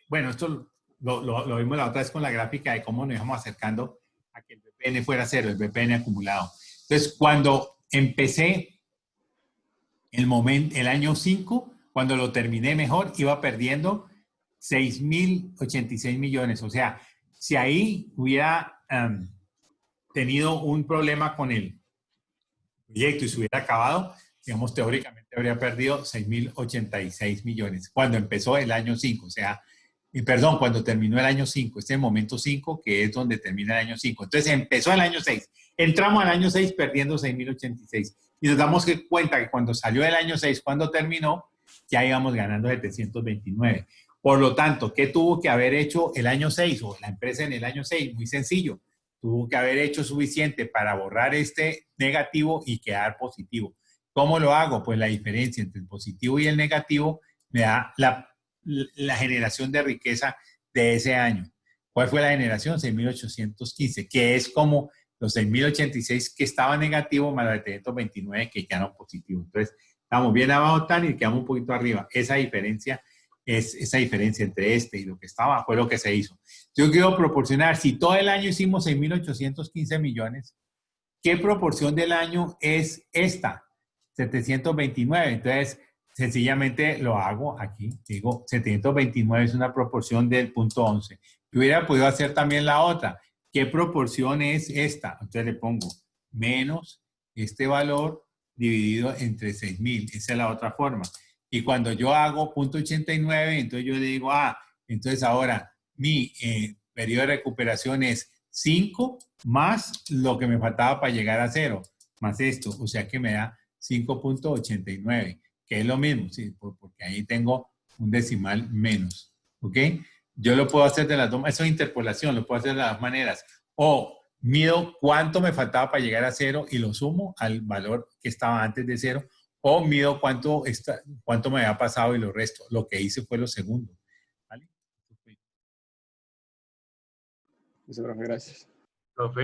bueno, esto lo vimos la otra vez con la gráfica de cómo nos íbamos acercando a que el VPN fuera cero, el VPN acumulado. Entonces, cuando empecé el año 5, cuando lo terminé mejor, iba perdiendo 6.086 millones. O sea, si ahí hubiera tenido un problema con el proyecto y se hubiera acabado, digamos, teóricamente habría perdido 6.086 millones cuando empezó el año 5, o sea, perdón, cuando terminó el año 5, este es el momento 5, que es donde termina el año 5. Entonces empezó el año 6, entramos al año 6 perdiendo 6.086 y nos damos cuenta que cuando salió el año 6, cuando terminó, ya íbamos ganando 729. Por lo tanto, ¿qué tuvo que haber hecho el año 6 o la empresa en el año 6? Muy sencillo. Tuvo que haber hecho suficiente para borrar este negativo y quedar positivo. ¿Cómo lo hago? Pues la diferencia entre el positivo y el negativo me da la generación de riqueza de ese año. ¿Cuál fue la generación? 6.815, que es como los 6.086 que estaban negativos más los 729 que quedaron positivos. Entonces, estamos bien abajo tan y quedamos un poquito arriba. Esa diferencia entre este y lo que estaba fue lo que se hizo. Yo quiero proporcionar, si todo el año hicimos 6.815 millones, ¿qué proporción del año es esta? 729. Entonces, sencillamente lo hago aquí. Digo, 729 es una proporción del punto 11. Yo hubiera podido hacer también la otra. ¿Qué proporción es esta? Entonces le pongo menos este valor dividido entre 6.000. Esa es la otra forma. Y cuando yo hago punto 89, entonces yo le digo, entonces ahora mi periodo de recuperación es 5 más lo que me faltaba para llegar a 0, más esto, o sea que me da 5.89, que es lo mismo, ¿sí? Porque ahí tengo un decimal menos, ¿ok? Yo lo puedo hacer de las dos, eso es interpolación, lo puedo hacer de las dos maneras. O mido cuánto me faltaba para llegar a 0 y lo sumo al valor que estaba antes de 0, o mido cuánto me había pasado y lo resto. Lo que hice fue lo segundo. ¿Vale? Eso, profe, gracias. Profe,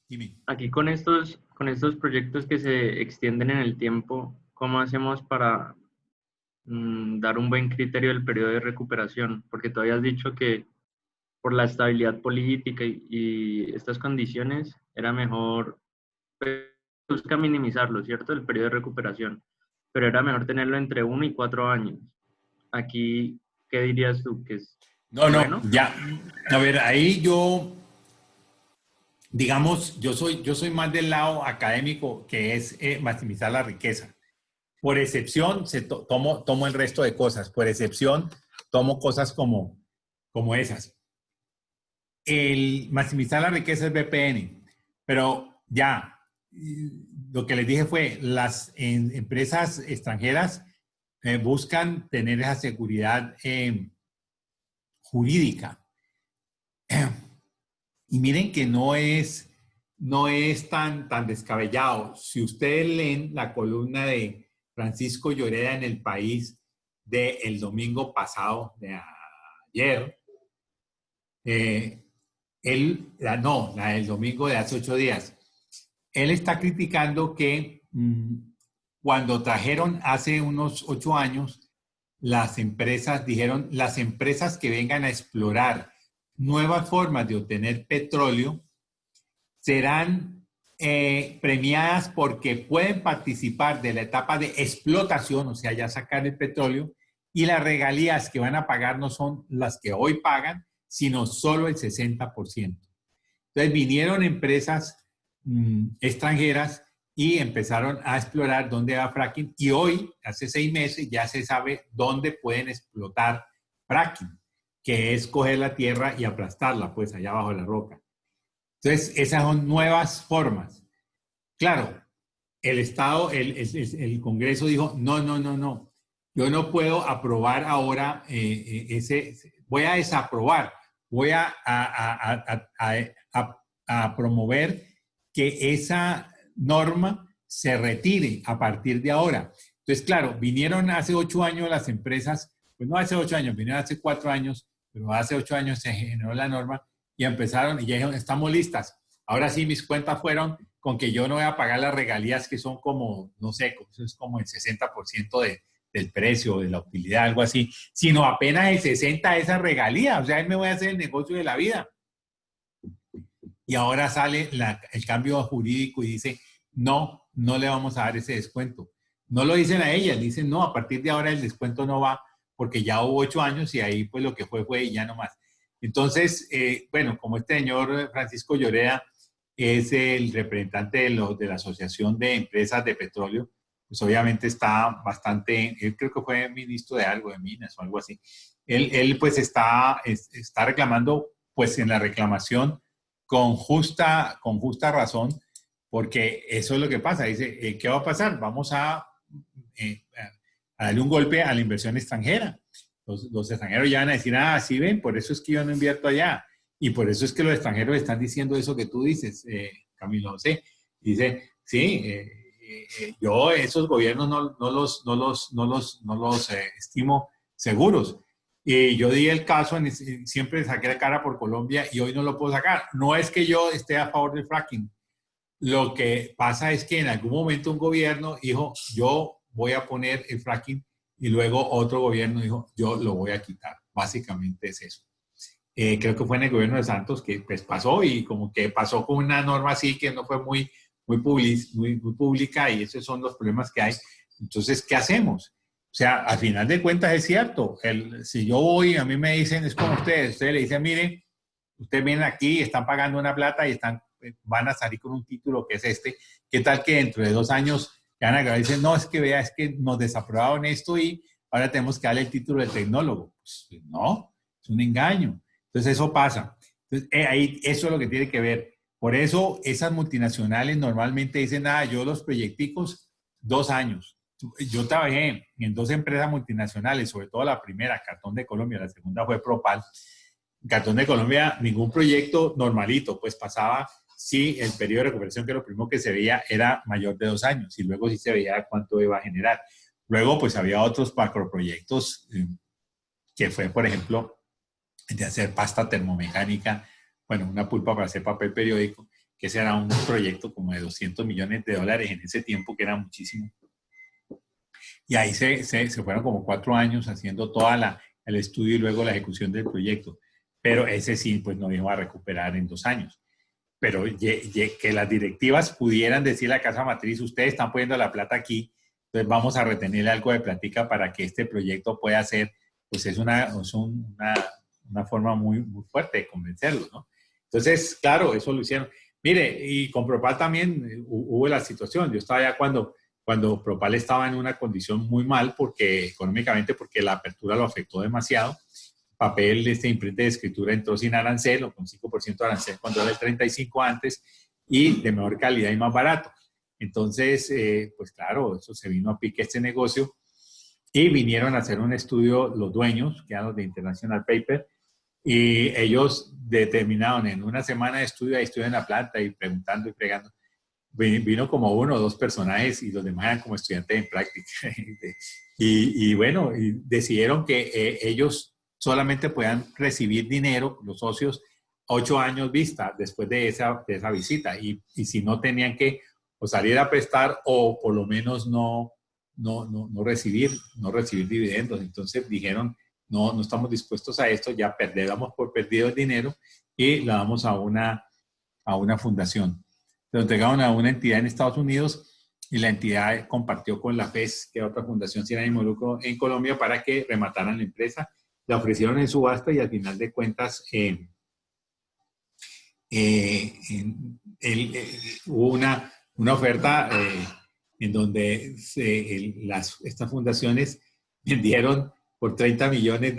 Dime. aquí con estos proyectos que se extienden en el tiempo, ¿cómo hacemos para dar un buen criterio del periodo de recuperación? Porque tú habías dicho que por la estabilidad política y estas condiciones era mejor, pues, busca minimizarlo, ¿cierto? El periodo de recuperación, pero era mejor tenerlo entre 1 y 4 años. Aquí, ¿qué dirías tú? ¿Que es No, bueno? ya. A ver, ahí yo, digamos, yo soy más del lado académico, que es maximizar la riqueza. Por excepción, tomo el resto de cosas. Por excepción, tomo cosas como esas. El maximizar la riqueza es VPN, pero ya, lo que les dije fue, las empresas extranjeras buscan tener esa seguridad jurídica. Y miren que no es tan descabellado. Si ustedes leen la columna de Francisco Lloreda en El País del domingo pasado, de ayer, la del domingo de hace 8 días, él está criticando que cuando trajeron hace unos 8 años, las empresas dijeron, las empresas que vengan a explorar nuevas formas de obtener petróleo serán premiadas porque pueden participar de la etapa de explotación, o sea, ya sacar el petróleo, y las regalías que van a pagar no son las que hoy pagan, sino solo el 60%. Entonces vinieron empresas extranjeras y empezaron a explorar dónde va fracking y hoy, hace 6 meses, ya se sabe dónde pueden explotar fracking, que es coger la tierra y aplastarla, pues allá abajo de la roca. Entonces, esas son nuevas formas. Claro, el Estado, el Congreso dijo, no, yo no puedo aprobar ahora voy a desaprobar, voy a promover que esa norma se retire a partir de ahora. Entonces, claro, vinieron hace 8 años las empresas, pues no hace 8 años, vinieron hace 4 años, pero hace 8 años se generó la norma y empezaron y ya dijeron, estamos listas. Ahora sí, mis cuentas fueron con que yo no voy a pagar las regalías que son como, no sé, es como el 60% del precio, de la utilidad, algo así, sino apenas el 60% de esa regalía. O sea, él me voy a hacer el negocio de la vida. Y ahora sale el cambio jurídico y dice, no le vamos a dar ese descuento. No lo dicen a ellas, dicen, no, a partir de ahora el descuento no va, porque ya hubo 8 años y ahí pues lo que fue y ya no más. Entonces, bueno, como este señor Francisco Lloreda es el representante de la Asociación de Empresas de Petróleo, pues obviamente está bastante, él creo que fue ministro de algo, de Minas o algo así. Él pues está reclamando, pues en la reclamación con justa razón, porque eso es lo que pasa. Dice, ¿qué va a pasar? Vamos a darle un golpe a la inversión extranjera. Los extranjeros ya van a decir, sí ven, por eso es que yo no invierto allá. Y por eso es que los extranjeros están diciendo eso que tú dices, Camilo José. Dice, sí, yo esos gobiernos no los estimo seguros. Yo di el caso, siempre saqué la cara por Colombia y hoy no lo puedo sacar. No es que yo esté a favor del fracking. Lo que pasa es que en algún momento un gobierno dijo, yo voy a poner el fracking y luego otro gobierno dijo, yo lo voy a quitar. Básicamente es eso. Creo que fue en el gobierno de Santos que pues pasó y como que pasó con una norma así que no fue muy pública y esos son los problemas que hay. Entonces, ¿qué hacemos? O sea, al final de cuentas es cierto. Si yo voy, a mí me dicen, es como ustedes le dicen, miren, ustedes vienen aquí, están pagando una plata y van a salir con un título que es este. ¿Qué tal que dentro de 2 años van a agarrar y dicen, no, es que vea, es que nos desaprobaron esto y ahora tenemos que darle el título de tecnólogo? Pues no, es un engaño. Entonces eso pasa. Entonces, ahí, eso es lo que tiene que ver. Por eso esas multinacionales normalmente dicen, yo los proyecticos, 2 años. Yo trabajé en 2 empresas multinacionales, sobre todo la primera, Cartón de Colombia, la segunda fue Propal. Cartón de Colombia, ningún proyecto normalito, pues pasaba, sí, el periodo de recuperación, que lo primero que se veía era mayor de 2 años, y luego sí se veía cuánto iba a generar. Luego, pues había otros macroproyectos, que fue, por ejemplo, de hacer pasta termomecánica, bueno, una pulpa para hacer papel periódico, que ese era un proyecto como de $200 millones en ese tiempo, que era muchísimo. Y ahí se fueron como 4 años haciendo todo el estudio y luego la ejecución del proyecto. Pero ese sí, pues no iba a recuperar en 2 años. Pero que las directivas pudieran decir a la casa matriz, ustedes están poniendo la plata aquí, entonces vamos a retenerle algo de platica para que este proyecto pueda ser, pues es una forma muy, muy fuerte de convencerlos, ¿no? Entonces, claro, eso lo hicieron. Mire, y con Propal también hubo la situación. Yo estaba allá cuando Propal estaba en una condición muy mal económicamente, porque la apertura lo afectó demasiado. Papel de imprenta de escritura entró sin arancel o con 5% de arancel cuando era el 35 antes y de mejor calidad y más barato. Entonces, pues claro, eso se vino a pique este negocio y vinieron a hacer un estudio los dueños, que eran los de International Paper, y ellos determinaron en una semana de estudio, ahí estuve en la planta y preguntando y pregando. Vino como 1 o 2 personajes y los demás eran como estudiantes en práctica. y bueno, y decidieron que ellos solamente puedan recibir dinero, los socios, 8 años vista después de esa visita. Y si no, tenían que o salir a prestar o por lo menos no recibir dividendos. Entonces dijeron, no estamos dispuestos a esto, ya damos por perdido el dinero y la damos a una fundación. Lo entregaron a una entidad en Estados Unidos y la entidad compartió con la FES, que es otra fundación sin ánimo de lucro en Colombia, para que remataran la empresa. La ofrecieron en subasta y al final de cuentas hubo una oferta en donde estas fundaciones vendieron por $30 millones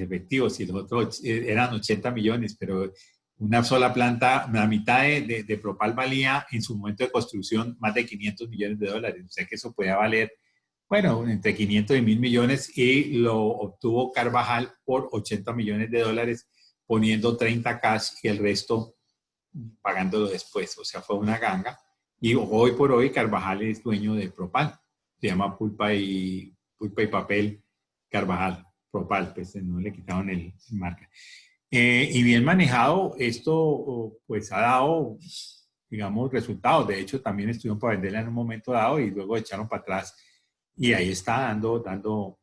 efectivos y los otros eran 80 millones, pero una sola planta, la mitad de Propal valía en su momento de construcción más de $500 millones. O sea que eso podía valer, bueno, entre 500 y 1.000 millones, y lo obtuvo Carvajal por $80 millones, poniendo 30 cash y el resto pagándolo después. O sea, fue una ganga. Y hoy por hoy Carvajal es dueño de Propal. Se llama Pulpa y Papel Carvajal. Propal, pues no le quitaron el marca. Y bien manejado, esto pues ha dado, digamos, resultados. De hecho, también estuvieron para venderla en un momento dado y luego echaron para atrás. Y ahí está dando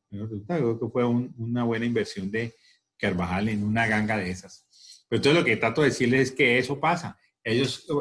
buenos resultados. Yo creo que fue una buena inversión de Carvajal en una ganga de esas. Pero entonces lo que trato de decirles es que eso pasa.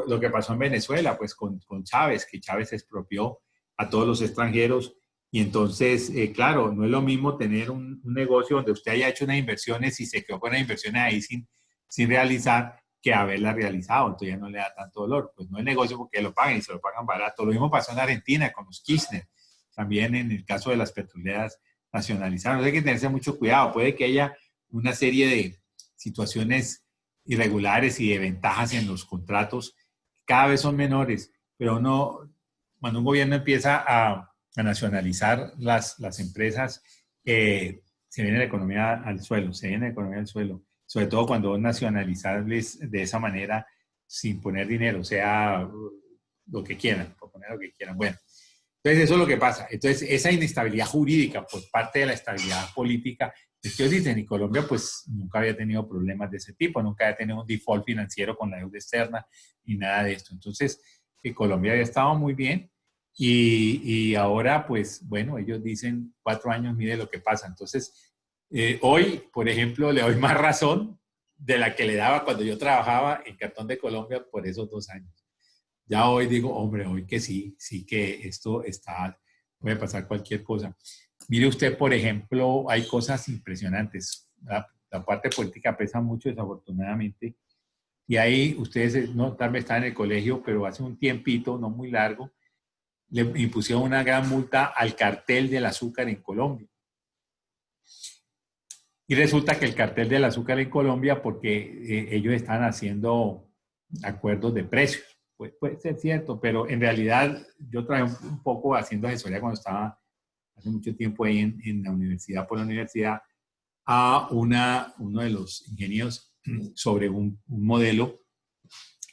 Lo que pasó en Venezuela, pues con Chávez, que Chávez expropió a todos los extranjeros. Y entonces, claro, no es lo mismo tener un negocio donde usted haya hecho unas inversiones y se quedó con las inversiones ahí sin realizar, que haberlas realizado. Entonces ya no le da tanto dolor. Pues no es negocio porque lo pagan y se lo pagan barato. Lo mismo pasó en Argentina con los Kirchner. También en el caso de las petroleras nacionalizadas. Hay que tenerse mucho cuidado. Puede que haya una serie de situaciones irregulares y de ventajas en los contratos. Cada vez son menores, pero cuando un gobierno empieza a nacionalizar las empresas, se viene la economía al suelo, sobre todo cuando nacionalizarles de esa manera sin poner dinero, o sea, lo que quieran, por poner lo que quieran. Bueno, entonces eso es lo que pasa. Entonces esa inestabilidad jurídica por parte de la estabilidad política, ellos dicen, y Colombia pues nunca había tenido problemas de ese tipo, nunca había tenido un default financiero con la deuda externa ni nada de esto. Entonces Colombia había estado muy bien. Y ahora, pues, bueno, ellos dicen 4 años, mire lo que pasa. Entonces, hoy, por ejemplo, le doy más razón de la que le daba cuando yo trabajaba en Cartón de Colombia por esos 2 años. Ya hoy digo, hombre, hoy que sí que esto puede pasar cualquier cosa. Mire usted, por ejemplo, hay cosas impresionantes. La parte política pesa mucho, desafortunadamente. Y ahí ustedes, no, tal vez están en el colegio, pero hace un tiempito, no muy largo, le impusieron una gran multa al cartel del azúcar en Colombia. Y resulta que el cartel del azúcar en Colombia, porque ellos están haciendo acuerdos de precios. Pues puede ser cierto, pero en realidad yo trabajé un poco haciendo asesoría cuando estaba hace mucho tiempo ahí en la universidad, por la universidad, a uno de los ingenieros sobre un modelo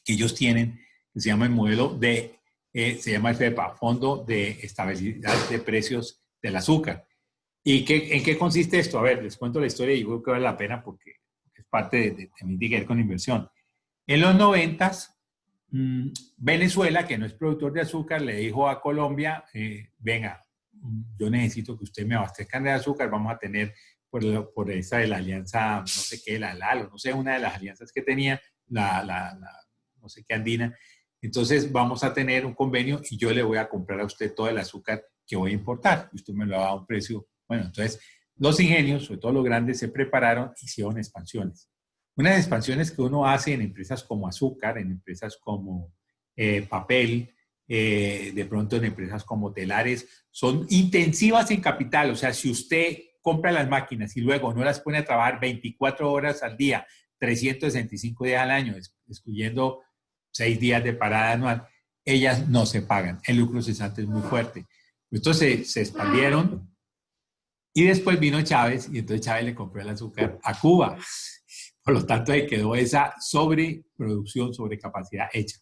que ellos tienen, que se llama el modelo se llama el FEPA, Fondo de Estabilidad de Precios del Azúcar. ¿Y en qué consiste esto? A ver, les cuento la historia y creo que vale la pena porque es parte de mitigar con inversión. En los 90s, Venezuela, que no es productor de azúcar, le dijo a Colombia, venga, yo necesito que usted me abastezcan de azúcar, vamos a tener por esa de la alianza, no sé qué, la LAL, no sé, una de las alianzas que tenía, no sé qué andina. Entonces vamos a tener un convenio y yo le voy a comprar a usted todo el azúcar que voy a importar. Y usted me lo va a dar a un precio. Bueno, entonces los ingenios, sobre todo los grandes, se prepararon y hicieron expansiones. Unas expansiones que uno hace en empresas como azúcar, en empresas como papel, de pronto en empresas como telares, son intensivas en capital. O sea, si usted compra las máquinas y luego no las pone a trabajar 24 horas al día, 365 días al año, excluyendo 6 días de parada anual, ellas no se pagan. El lucro cesante es muy fuerte. Entonces se expandieron y después vino Chávez y entonces Chávez le compró el azúcar a Cuba. Por lo tanto, ahí quedó esa sobreproducción, sobrecapacidad hecha.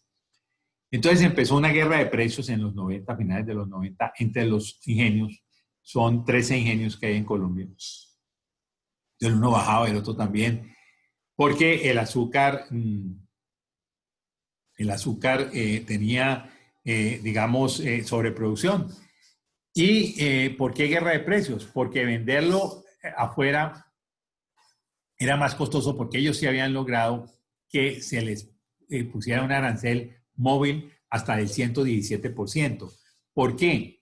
Entonces empezó una guerra de precios en los 90, finales de los 90, entre los ingenios. Son 13 ingenios que hay en Colombia. El uno bajaba, el otro también, porque el azúcar tenía, digamos, sobreproducción. ¿Y por qué guerra de precios? Porque venderlo afuera era más costoso porque ellos sí habían logrado que se les pusiera un arancel móvil hasta del 117%. ¿Por qué?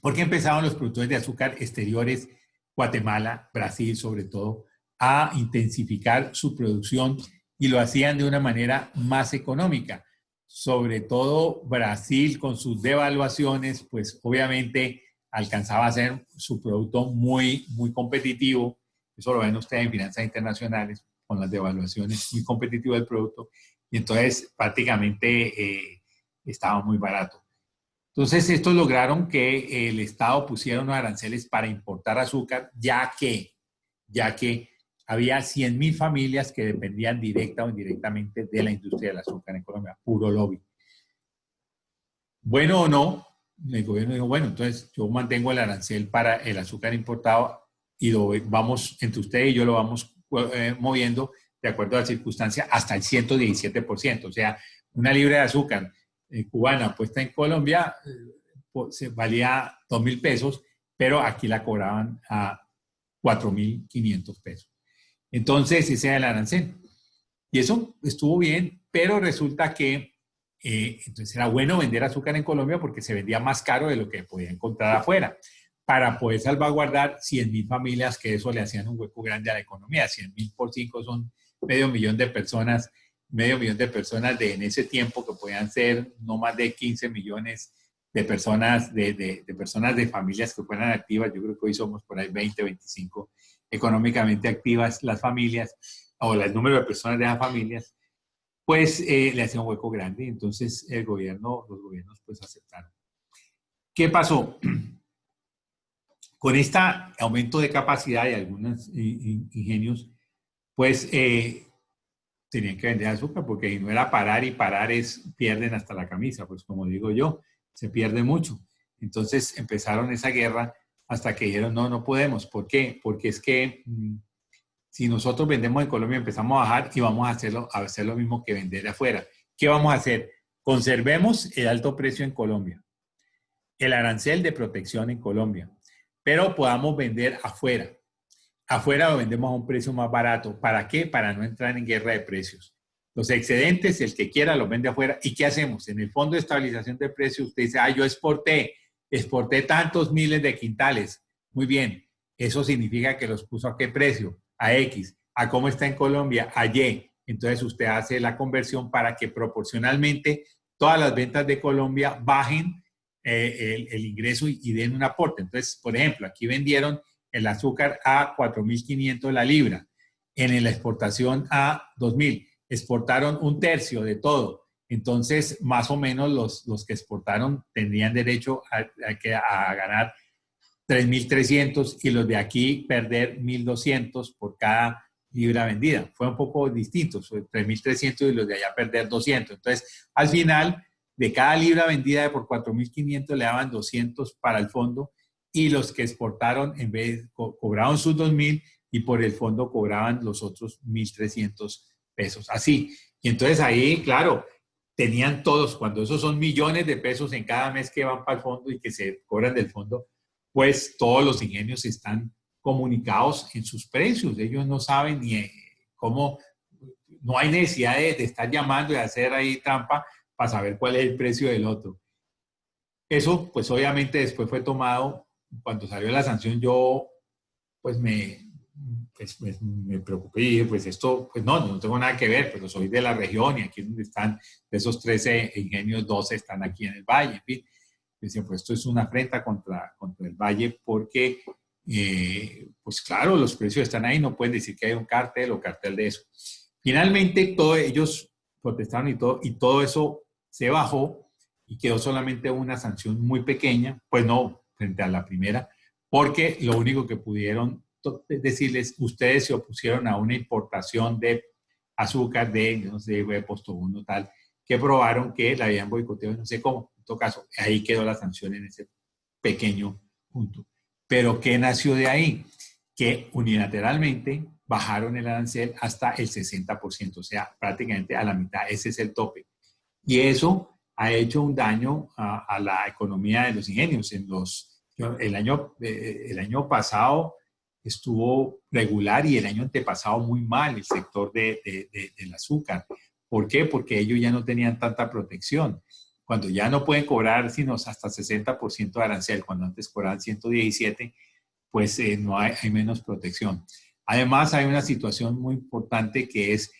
Porque empezaron los productores de azúcar exteriores, Guatemala, Brasil sobre todo, a intensificar su producción y lo hacían de una manera más económica. sobre todo Brasil con sus devaluaciones, pues obviamente alcanzaba a ser su producto muy, muy competitivo. Eso lo ven ustedes en finanzas internacionales, con las devaluaciones, muy competitivo el producto. Y entonces prácticamente estaba muy barato. Entonces estos lograron que el Estado pusiera unos aranceles para importar azúcar, ya que había 100.000 familias que dependían directa o indirectamente de la industria del azúcar en Colombia, puro lobby. Bueno o no, el gobierno dijo, bueno, entonces yo mantengo el arancel para el azúcar importado y lo vamos, entre usted y yo lo vamos moviendo de acuerdo a la circunstancia hasta el 117%. O sea, una libra de azúcar cubana puesta en Colombia valía 2.000 pesos, pero aquí la cobraban a 4.500 pesos. Entonces, ese era el arancel. Y eso estuvo bien, pero resulta que entonces era bueno vender azúcar en Colombia porque se vendía más caro de lo que podía encontrar afuera, para poder salvaguardar 100.000 familias, que eso le hacían un hueco grande a la economía. 100.000 por 5 son medio millón de personas en ese tiempo, que podían ser no más de 15 millones de personas, de familias que fueran activas. Yo creo que hoy somos por ahí 20, 25 económicamente activas las familias, o el número de personas de las familias, pues le hacía un hueco grande. Entonces los gobiernos pues aceptaron. ¿Qué pasó? Con este aumento de capacidad de algunos ingenios, pues tenían que vender azúcar, porque no era parar, y parar pierden hasta la camisa, pues como digo yo, se pierde mucho. Entonces empezaron esa guerra hasta que dijeron, no podemos. ¿Por qué? Porque es que si nosotros vendemos en Colombia, empezamos a bajar y vamos a hacer lo mismo que vender afuera. ¿Qué vamos a hacer? Conservemos el alto precio en Colombia, el arancel de protección en Colombia, pero podamos vender afuera. Afuera lo vendemos a un precio más barato. ¿Para qué? Para no entrar en guerra de precios. Los excedentes, el que quiera, los vende afuera. ¿Y qué hacemos? En el Fondo de Estabilización de Precios, usted dice, yo exporté tantos miles de quintales. Muy bien. Eso significa que los puso ¿a qué precio? A X. ¿A cómo está en Colombia? A Y. Entonces usted hace la conversión para que proporcionalmente todas las ventas de Colombia bajen el ingreso y den un aporte. Entonces, por ejemplo, aquí vendieron el azúcar a 4.500 la libra, en la exportación a 2.000. Exportaron un tercio de todo. Entonces, más o menos los que exportaron tendrían derecho a ganar 3.300 y los de aquí perder 1.200 por cada libra vendida. Fue un poco distinto, 3.300 y los de allá perder 200. Entonces, al final, de cada libra vendida por 4.500 le daban 200 para el fondo, y los que exportaron en vez cobraban sus 2.000 y por el fondo cobraban los otros 1.300 pesos. Así. Y entonces ahí, claro, tenían todos, cuando esos son millones de pesos en cada mes que van para el fondo y que se cobran del fondo, pues todos los ingenios están comunicados en sus precios. Ellos no saben ni cómo, no hay necesidad de estar llamando y hacer ahí trampa para saber cuál es el precio del otro. Eso, pues obviamente después fue tomado. Cuando salió la sanción, yo pues me preocupé y dije, pues esto, pues no tengo nada que ver, pero soy de la región y aquí donde están, de esos 13 ingenios, 12 están aquí en el valle, en fin. Decía, pues esto es una afrenta contra el valle porque, pues claro, los precios están ahí, no pueden decir que hay un cartel o cartel de eso. Finalmente, todos ellos protestaron y todo eso se bajó y quedó solamente una sanción muy pequeña, pues no, frente a la primera, porque lo único que pudieron decirles, ustedes se opusieron a una importación de azúcar no sé, de Postobón tal, que probaron que la habían boicoteado, no sé cómo. En todo caso, ahí quedó la sanción en ese pequeño punto. Pero ¿qué nació de ahí? Que unilateralmente bajaron el arancel hasta el 60%, o sea, prácticamente a la mitad. Ese es el tope. Y eso ha hecho un daño a la economía de los ingenios. El año pasado estuvo regular y el año antepasado muy mal el sector del azúcar. ¿Por qué? Porque ellos ya no tenían tanta protección. Cuando ya no pueden cobrar sino hasta 60% de arancel, cuando antes cobraban 117, pues no hay menos protección. Además, hay una situación muy importante que es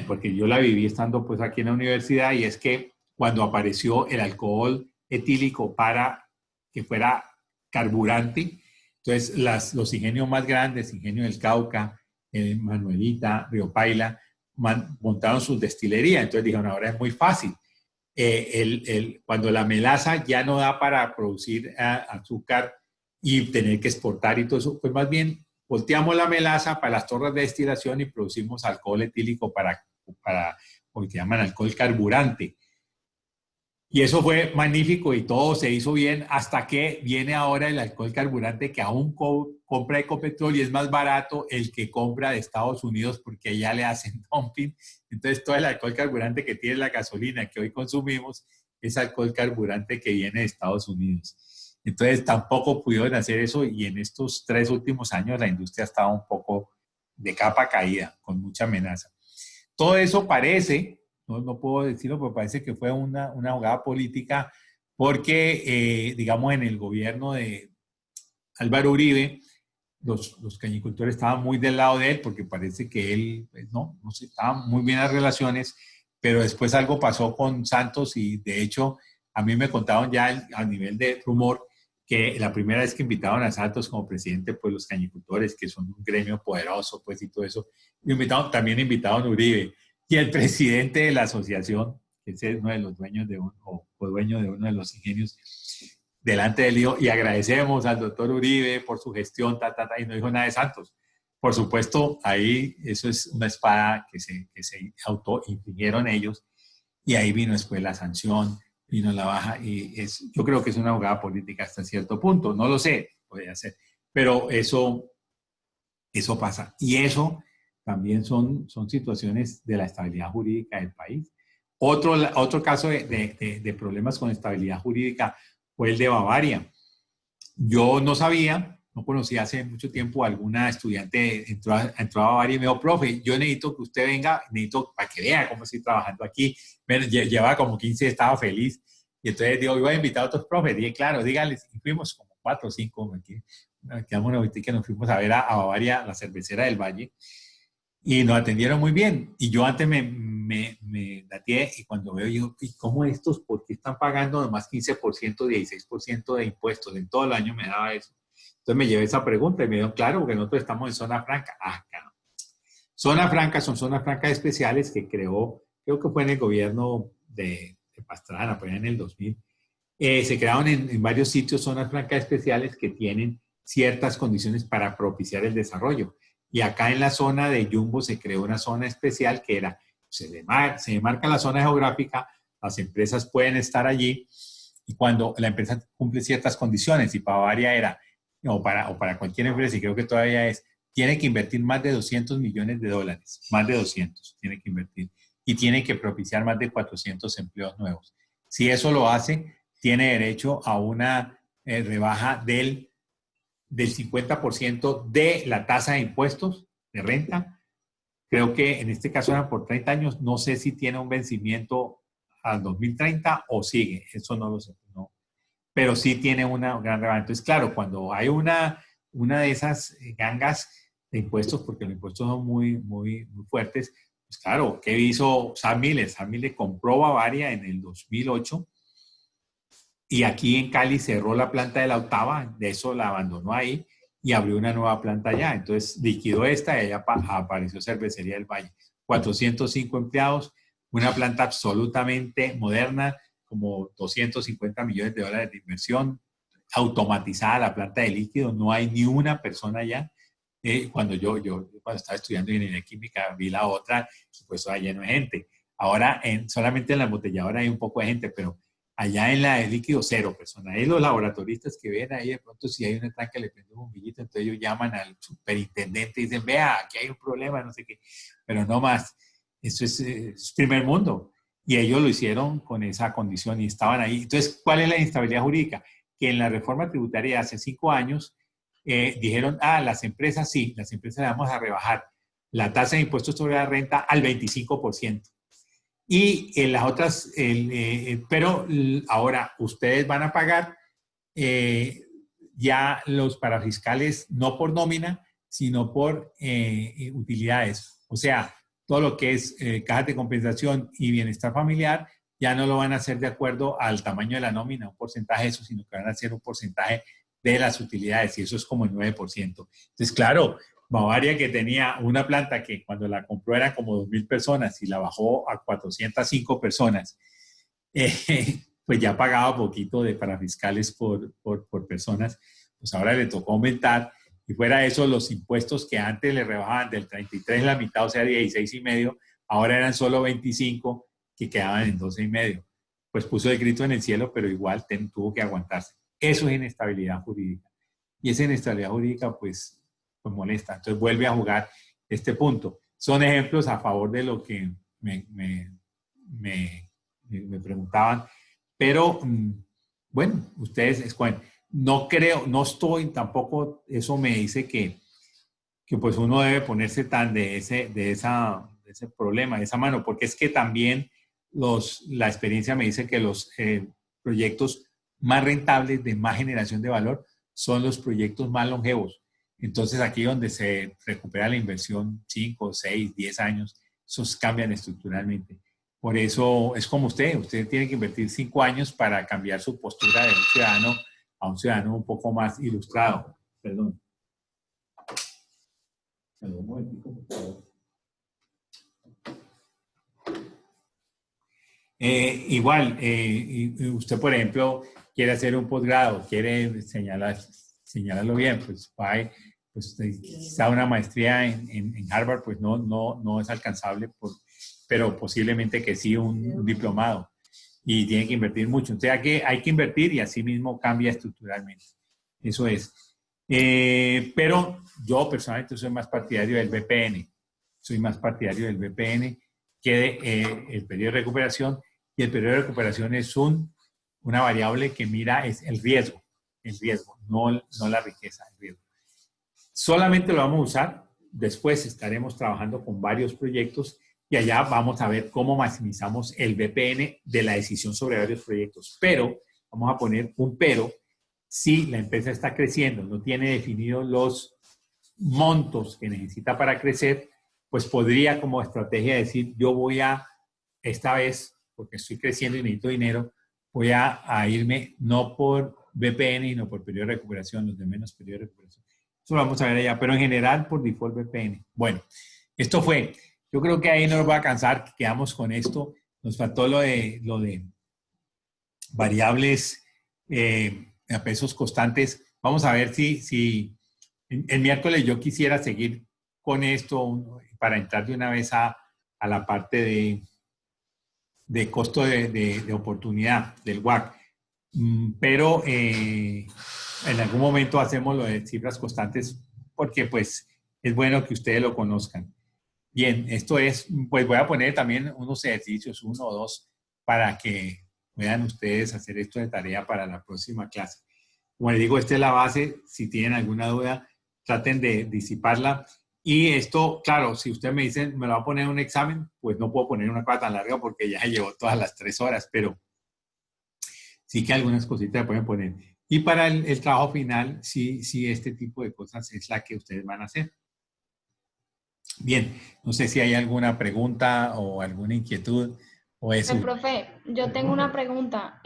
porque yo la viví estando pues aquí en la universidad, y es que cuando apareció el alcohol etílico para que fuera carburante, entonces los ingenios más grandes, Ingenio del Cauca, Manuelita, Río Paila, montaron sus destilerías. Entonces dijeron, ahora es muy fácil. Cuando la melaza ya no da para producir azúcar y tener que exportar y todo eso, pues más bien volteamos la melaza para las torres de destilación y producimos alcohol etílico para lo que llaman alcohol carburante. Y eso fue magnífico y todo se hizo bien hasta que viene ahora el alcohol carburante, que aún compra Ecopetrol y es más barato el que compra de Estados Unidos porque allá le hacen dumping. Entonces todo el alcohol carburante que tiene la gasolina que hoy consumimos es alcohol carburante que viene de Estados Unidos. Entonces tampoco pudieron hacer eso, y en estos 3 últimos años la industria ha estado un poco de capa caída, con mucha amenaza. Todo eso parece, no puedo decirlo, pero parece que fue una jugada política, porque, digamos, en el gobierno de Álvaro Uribe, los cañicultores estaban muy del lado de él, porque parece que él, pues, no sé, estaban muy bien las relaciones, pero después algo pasó con Santos, y de hecho a mí me contaron ya a nivel de rumor que la primera vez que invitaron a Santos como presidente, pues los cañicultores, que son un gremio poderoso, pues, y todo eso, también invitaron a Uribe. Y el presidente de la asociación, que es uno de los dueños de dueño de uno de los ingenios, delante del hijo, y agradecemos al doctor Uribe por su gestión, y no dijo nada de Santos. Por supuesto, ahí eso es una espada que se autoinfligieron ellos, y ahí vino después la sanción, vino la baja, y yo creo que es una jugada política hasta cierto punto. No lo sé, podría ser, pero eso pasa. Y eso también son situaciones de la estabilidad jurídica del país. Otro caso de problemas con estabilidad jurídica fue el de Bavaria. Yo no sabía, no conocía hace mucho tiempo, alguna estudiante entró a Bavaria y me dijo, profe, yo necesito que usted venga, necesito para que vea cómo estoy trabajando aquí. Llevaba como 15, estaba feliz. Y entonces digo, iba a invitar a otros profes. Dije, claro, díganles. Y fuimos como 4 o 5, quedamos una que nos fuimos a ver a Bavaria, la cervecera del Valle, y nos atendieron muy bien. Y yo antes me dateé, y cuando veo, yo, ¿y cómo estos? ¿Por qué están pagando nomás 15%, 16% de impuestos? En todo el año me daba eso. Entonces me llevé esa pregunta y me dijeron, claro, porque nosotros estamos en zona franca. Claro. Zona franca son zonas francas especiales que creo que fue en el gobierno de Pastrana, por allá en el 2000. Se crearon en varios sitios zonas francas especiales que tienen ciertas condiciones para propiciar el desarrollo. Y acá en la zona de Yumbo se creó una zona especial que era, se demarca la zona geográfica, las empresas pueden estar allí, y cuando la empresa cumple ciertas condiciones, y para Bavaria era, o para cualquier empresa, y creo que todavía es, tiene que invertir más de $200 millones, más de 200 tiene que invertir, y tiene que propiciar más de 400 empleos nuevos. Si eso lo hace, tiene derecho a una rebaja del 50% de la tasa de impuestos de renta. Creo que en este caso eran por 30 años. No sé si tiene un vencimiento al 2030 o sigue. Eso no lo sé. No. Pero sí tiene una gran rebaja. Entonces, claro, cuando hay una de esas gangas de impuestos, porque los impuestos son muy, muy, muy fuertes, pues claro, ¿qué hizo Sam Miller? Sam Miller compró Bavaria en el 2008. Y aquí en Cali cerró la planta de la octava, de eso la abandonó ahí, y abrió una nueva planta allá. Entonces liquidó esta, y allá apareció Cervecería del Valle. 405 empleados, una planta absolutamente moderna, como $250 millones de inversión, automatizada la planta de líquido, no hay ni una persona allá. Cuando yo cuando estaba estudiando ingeniería química vi la otra, pues estaba lleno de gente. Ahora solamente en la embotelladora hay un poco de gente, pero allá en la de líquido, 0 personas. Ahí los laboratoristas que ven ahí, de pronto si hay una tranca le prende un bombillito, entonces ellos llaman al superintendente y dicen, vea, aquí hay un problema, no sé qué, pero no más. Eso es primer mundo. Y ellos lo hicieron con esa condición y estaban ahí. Entonces, ¿cuál es la inestabilidad jurídica? Que en la reforma tributaria de hace 5 años dijeron, las empresas sí, las empresas le vamos a rebajar la tasa de impuestos sobre la renta al 25%. Y en las otras, pero ahora ustedes van a pagar ya los parafiscales no por nómina, sino por utilidades. O sea, todo lo que es cajas de compensación y bienestar familiar, ya no lo van a hacer de acuerdo al tamaño de la nómina, un porcentaje de eso, sino que van a hacer un porcentaje de las utilidades, y eso es como el 9%. Entonces, claro, Bavaria, que tenía una planta que cuando la compró eran como 2.000 personas y la bajó a 405 personas, pues ya pagaba poquito de parafiscales por personas, pues ahora le tocó aumentar. Y fuera de eso, los impuestos que antes le rebajaban del 33 la mitad, o sea, 16,5, ahora eran solo 25, que quedaban en 12,5. Pues puso el grito en el cielo, pero igual tuvo que aguantarse. Eso es inestabilidad jurídica. Y esa inestabilidad jurídica, pues molesta. Entonces vuelve a jugar este punto. Son ejemplos a favor de lo que me preguntaban. Pero, bueno, ustedes escogen. No creo, no estoy tampoco, eso me dice que pues uno debe ponerse tan de ese problema, de esa mano, porque es que también la experiencia me dice que los proyectos más rentables, de más generación de valor, son los proyectos más longevos. Entonces aquí donde se recupera la inversión 5, 6, 10 años, esos cambian estructuralmente. Por eso es como usted tiene que invertir 5 años para cambiar su postura de un ciudadano a un ciudadano un poco más ilustrado. Perdón. Un momentico, por favor. Igual, usted, por ejemplo, quiere hacer un posgrado, quiere señalarlo bien, pues quizá una maestría en Harvard, pues no es alcanzable, pero posiblemente que sí un diplomado. Y tiene que invertir mucho. O sea que hay que invertir y así mismo cambia estructuralmente. Eso es. Pero yo personalmente soy más partidario del BPN. Soy más partidario del BPN que el periodo de recuperación. Y el periodo de recuperación es una variable que mira es el riesgo, no la riqueza, el riesgo. Solamente lo vamos a usar. Después estaremos trabajando con varios proyectos y allá vamos a ver cómo maximizamos el BPN de la decisión sobre varios proyectos. Pero, vamos a poner un pero, si la empresa está creciendo, no tiene definidos los montos que necesita para crecer, pues podría como estrategia decir, yo voy a, esta vez, porque estoy creciendo y necesito dinero, voy a irme no por BPN, sino por periodo de recuperación, los de menos periodo de recuperación. Eso lo vamos a ver allá, pero en general por default BPN. Bueno, esto fue. Yo creo que ahí no nos va a cansar, quedamos con esto. Nos faltó lo de variables a pesos constantes. Vamos a ver si el miércoles yo quisiera seguir con esto para entrar de una vez a la parte de costo de oportunidad del WACC. Pero en algún momento hacemos lo de cifras constantes porque pues es bueno que ustedes lo conozcan. Bien, esto es, pues voy a poner también unos ejercicios, 1 o 2, para que puedan ustedes hacer esto de tarea para la próxima clase. Como les digo, esta es la base. Si tienen alguna duda, traten de disiparla. Y esto, claro, si ustedes me dicen, me lo va a poner en un examen, pues no puedo poner una cosa tan larga porque ya llevo todas las 3 horas, pero sí que algunas cositas se pueden poner. Y para el trabajo final, sí, este tipo de cosas es la que ustedes van a hacer. Bien, no sé si hay alguna pregunta o alguna inquietud o eso. Profe, yo tengo una pregunta,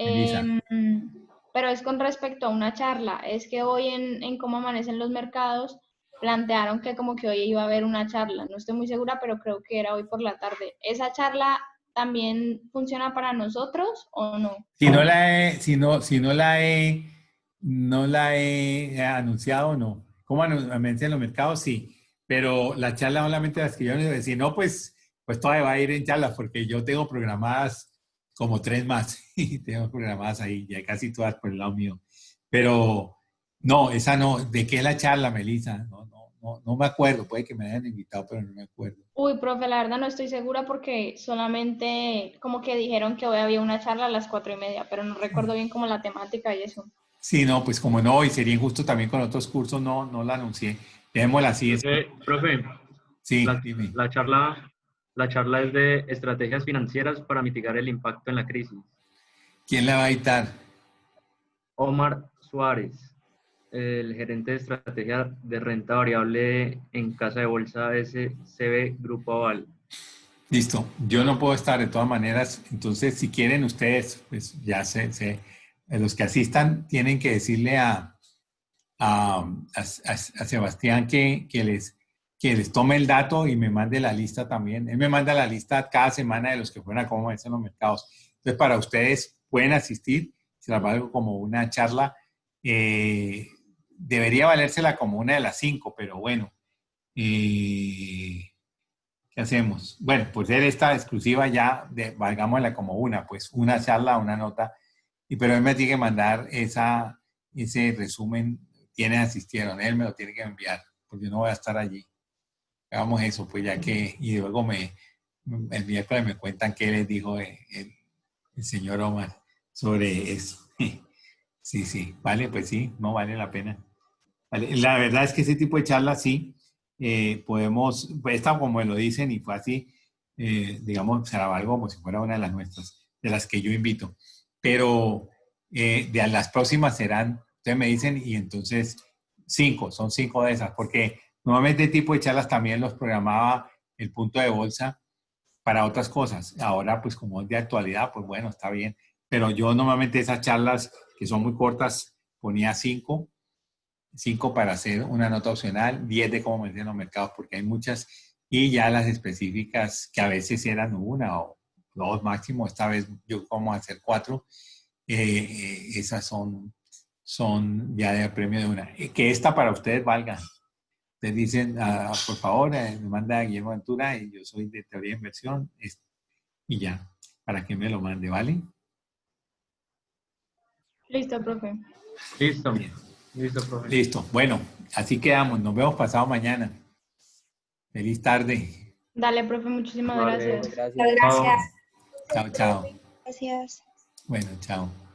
pero es con respecto a una charla. Es que hoy en Cómo Amanecen los Mercados plantearon que como que hoy iba a haber una charla. No estoy muy segura, pero creo que era hoy por la tarde. ¿Esa charla también funciona para nosotros o no? Si no la he anunciado, no. ¿Cómo anuncian los mercados? Sí. Pero la charla solamente las que yo no, si no, pues todavía va a ir en charlas porque yo tengo programadas como 3 más y tengo programadas ahí, ya casi todas por el lado mío. Pero no, esa no. ¿De qué es la charla, Melissa? No me acuerdo. Puede que me hayan invitado, pero no me acuerdo. Uy, profe, la verdad no estoy segura porque solamente como que dijeron que hoy había una charla a las 4:30, pero no recuerdo bien como la temática y eso. Sí, no, pues como no, y sería injusto también con otros cursos, no la anuncié. Dejémosla así. Profe, sí, dime. La charla es de estrategias financieras para mitigar el impacto en la crisis. ¿Quién la va a editar? Omar Suárez. el gerente de estrategia de renta variable en Casa de Bolsa SCB Grupo Aval. Listo. Yo no puedo estar de todas maneras. Entonces, si quieren ustedes, pues ya los que asistan tienen que decirle a Sebastián que les tome el dato y me mande la lista también. Él me manda la lista cada semana de los que fueron a cómo moverse en los mercados. Entonces, para ustedes pueden asistir, se las valgo como una charla. Debería valérsela como una de las 5, pero bueno. ¿Qué hacemos? Bueno, pues él esta exclusiva ya, valgámosla como una, pues una charla, una nota. Pero él me tiene que mandar ese resumen. Quienes asistieron, él me lo tiene que enviar, porque yo no voy a estar allí. Hagamos eso, pues ya que, y luego el miércoles me cuentan qué les dijo el señor Omar sobre eso. Sí, vale, pues sí, no vale la pena. Vale, la verdad es que ese tipo de charlas sí, podemos, pues esta como lo dicen y fue así, digamos, se la valgo como si fuera una de las nuestras, de las que yo invito. Pero de las próximas serán, ustedes me dicen, y entonces 5, son 5 de esas, porque normalmente este tipo de charlas también los programaba el punto de bolsa para otras cosas. Ahora, pues como es de actualidad, pues bueno, está bien. Pero yo normalmente esas charlas que son muy cortas ponía 5 para hacer una nota opcional, 10 de cómo meter en los mercados, porque hay muchas, y ya las específicas que a veces eran una o 2 máximo, esta vez yo como hacer 4, esas son ya de premio de una. Que esta para ustedes valga. Ustedes dicen, por favor, me manda Guillermo Ventura y yo soy de teoría de inversión, y ya, para que me lo mande, ¿vale? Listo, profe. Listo. Bien. Listo, profe. Listo. Bueno, así quedamos. Nos vemos pasado mañana. Feliz tarde. Dale, profe, muchísimas Vale. gracias. Muchas gracias. Chao, chao. Gracias. Bueno, chao.